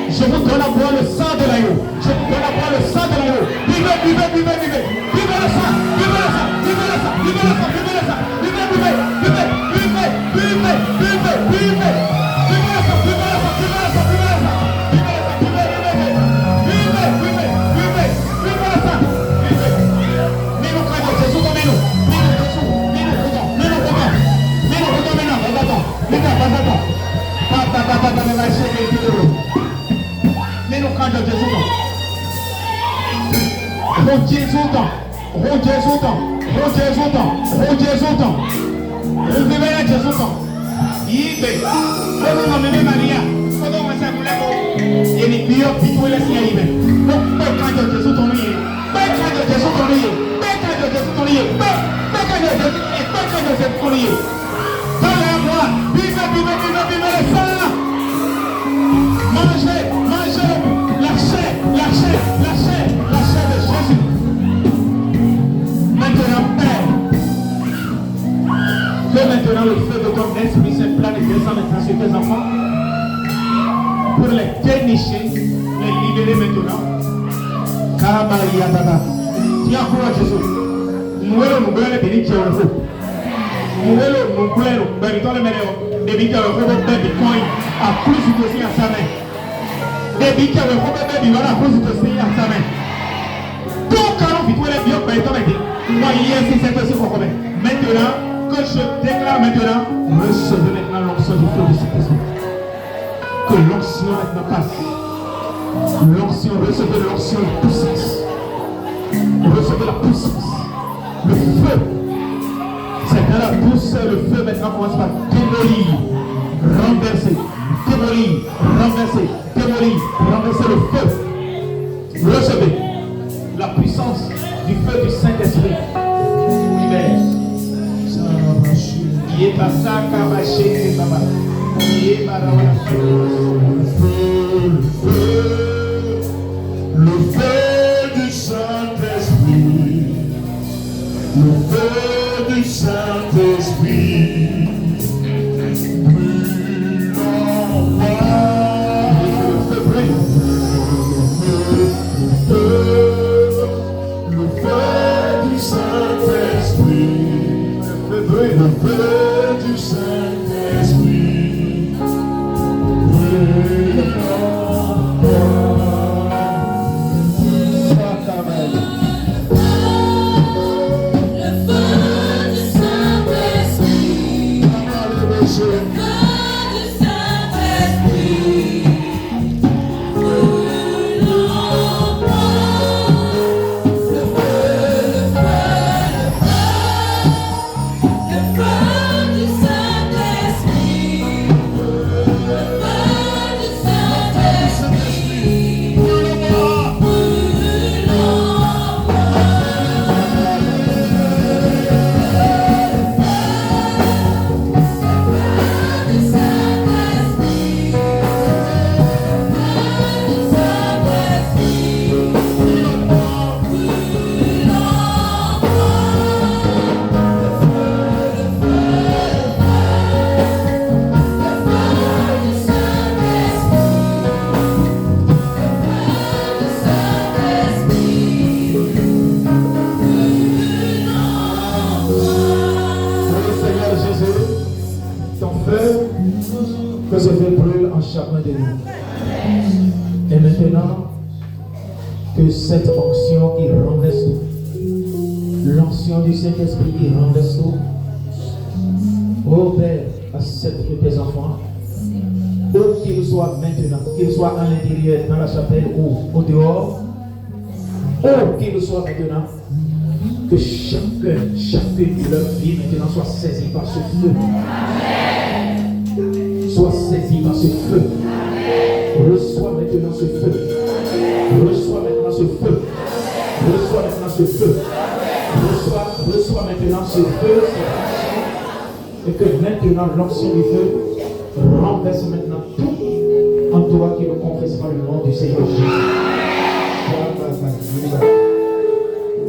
Je vous donne à boire le sang de l'agneau. Je vous donne à boire le sang de l'agneau. Vivez, vivez, vivez, vivez. Vivez le sang, vivez le sang, vivez le sang, vivez le sang, vivez le sang. Vivez, vivez, vivez, vivez, vivez, vivez, vivez. Vivez le sang, vivez le sang, vivez le sang, vivez le sang. Vivez le sang, vivez, vivez, vivez, vivez, vivez, vivez le sang. Vivez. Mets-nous crâne, Jésus, mets-nous. Mais nous quand Jésus mangez, mangez, la chair, maintenant le feu de ton Esprit Saint plane et descend maintenant sur tes enfants pour les dénicher, les libérer maintenant. Kabaya Baba. Tiens, crois Jésus. Nous allons nous bénir. Nous allons Bitcoin à plus de aussi à sa main. Des bitcoins à plus de aussi à sa main. Donc, quand on vit les biens, moi, hier, c'est cette aussi pour combien. Maintenant, que je déclare maintenant, recevez maintenant l'onction du feu de Saint-Esprit. Que l'onction maintenant passe. L'onction, recevez l'onction de puissance. Recevez la puissance. Le feu. C'est dans la poussée, le feu maintenant commence par démolir, renverser, démolir, renverser, démolir, renverser le feu. Recevez la puissance du feu du Saint-Esprit. Libère. Yé basa kabaché baba. Yé barawa. Le feu du Saint-Esprit. Le feu du Saint-Esprit. Brûle en moi. Le feu du Saint-Esprit. Le feu du Saint-Esprit. Brûle en moi. Que ce feu brûle en chacun de nous. Et maintenant, que cette onction qui renverse tout, l'onction du Saint-Esprit qui renverse tout, ô Père, accepte tes enfants, où qu'ils soient maintenant, qu'ils soient à l'intérieur, dans la chapelle ou au dehors, où qu'ils soient maintenant, que chacune de leur vie maintenant soit saisie par ce feu. Sois saisi par ce feu. Reçois maintenant ce feu. Reçois maintenant ce feu. Reçois maintenant ce feu. Reçois maintenant ce feu. Et que maintenant l'onction du feu renverse maintenant tout en toi qui le confessera le nom du Seigneur Jésus.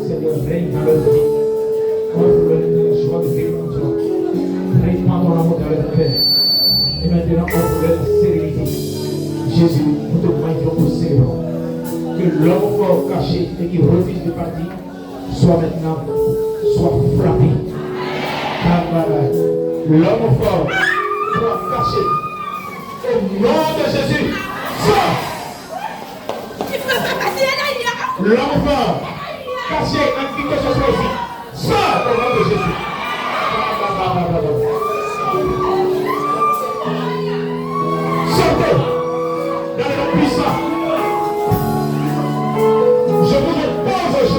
Seigneur, règne dans leur vie. Offre-leur la joie de vivre en toi. Règne dans ton amour dans leur cœur. Et maintenant, on voulait la sérénité. Jésus, nous te voyons pour célébrer. Que l'homme fort caché et qui refuse de partir soit maintenant frappé. L'homme fort soit caché. Au nom de Jésus, sors. L'homme fort caché en quelque chose ici. Sors au nom de Jésus. Sortez dans le puissant. Je vous oppose,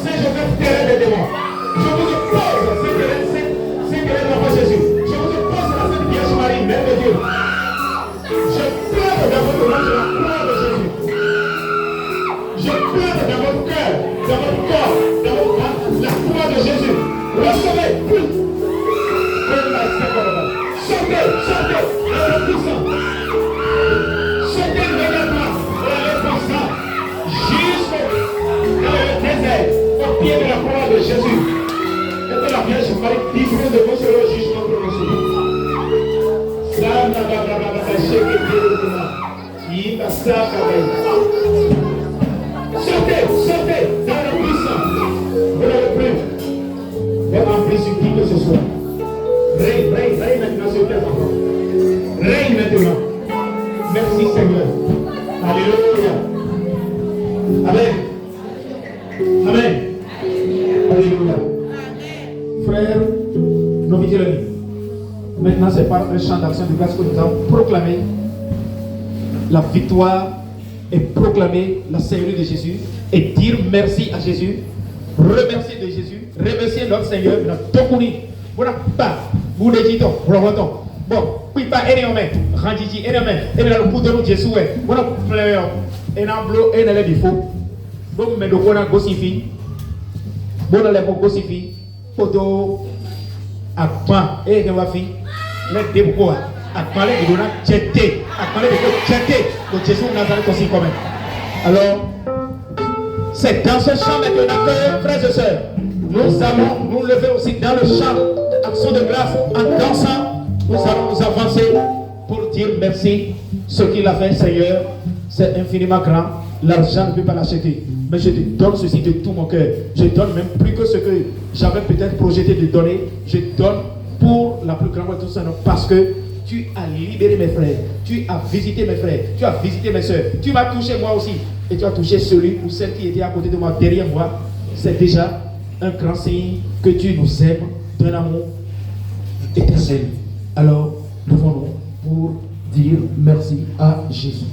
Saint-Joseph, terrain des démons. Je vous oppose, Saint-Thérèse de l'Enfant Jésus. Je vous oppose la Sainte Vierge Marie, Mère de Dieu. Je pleure dans votre nom, je la croix de Jésus. Je pleure dans votre cœur, dans votre corps, dans votre âme, la croix de Jésus. Recevez. Maintenant, c'est par un chant d'action de grâce que nous allons proclamer la victoire et proclamer la Seigneurie de Jésus et dire merci à Jésus, remercier de Jésus, remercier notre Seigneur, notre Tokuni. Voilà, pas, vous le dites, bon, puis pas énormément, rendez-y énormément, et là le bout de Jésus, voilà, et dans l'eau, et dans les défauts, bon, mais le bon gossifi, bon, dans les bons gossifi, photo, à quoi, et dans la fille, les débouts, à parler de l'on a jeté, à parler de jeté, que Jésus Nazareth aussi quand même. Alors, c'est dans ce chant maintenant que, frères et sœurs, nous allons nous lever aussi dans le chant d'action de grâce en dansant. Nous allons nous avancer pour dire merci. Ce qu'il a fait, Seigneur, c'est infiniment grand. L'argent ne peut pas l'acheter. Mais je te donne ceci de tout mon cœur. Je donne même plus que ce que j'avais peut-être projeté de donner. Je donne pour la plus grande de tout ça, parce que tu as libéré mes frères, tu as visité mes frères, tu as visité mes soeurs, tu m'as touché moi aussi, et tu as touché celui ou celle qui était à côté de moi, derrière moi. C'est déjà un grand signe que tu nous aimes d'un amour éternel. Alors, levons-nous pour dire merci à Jésus.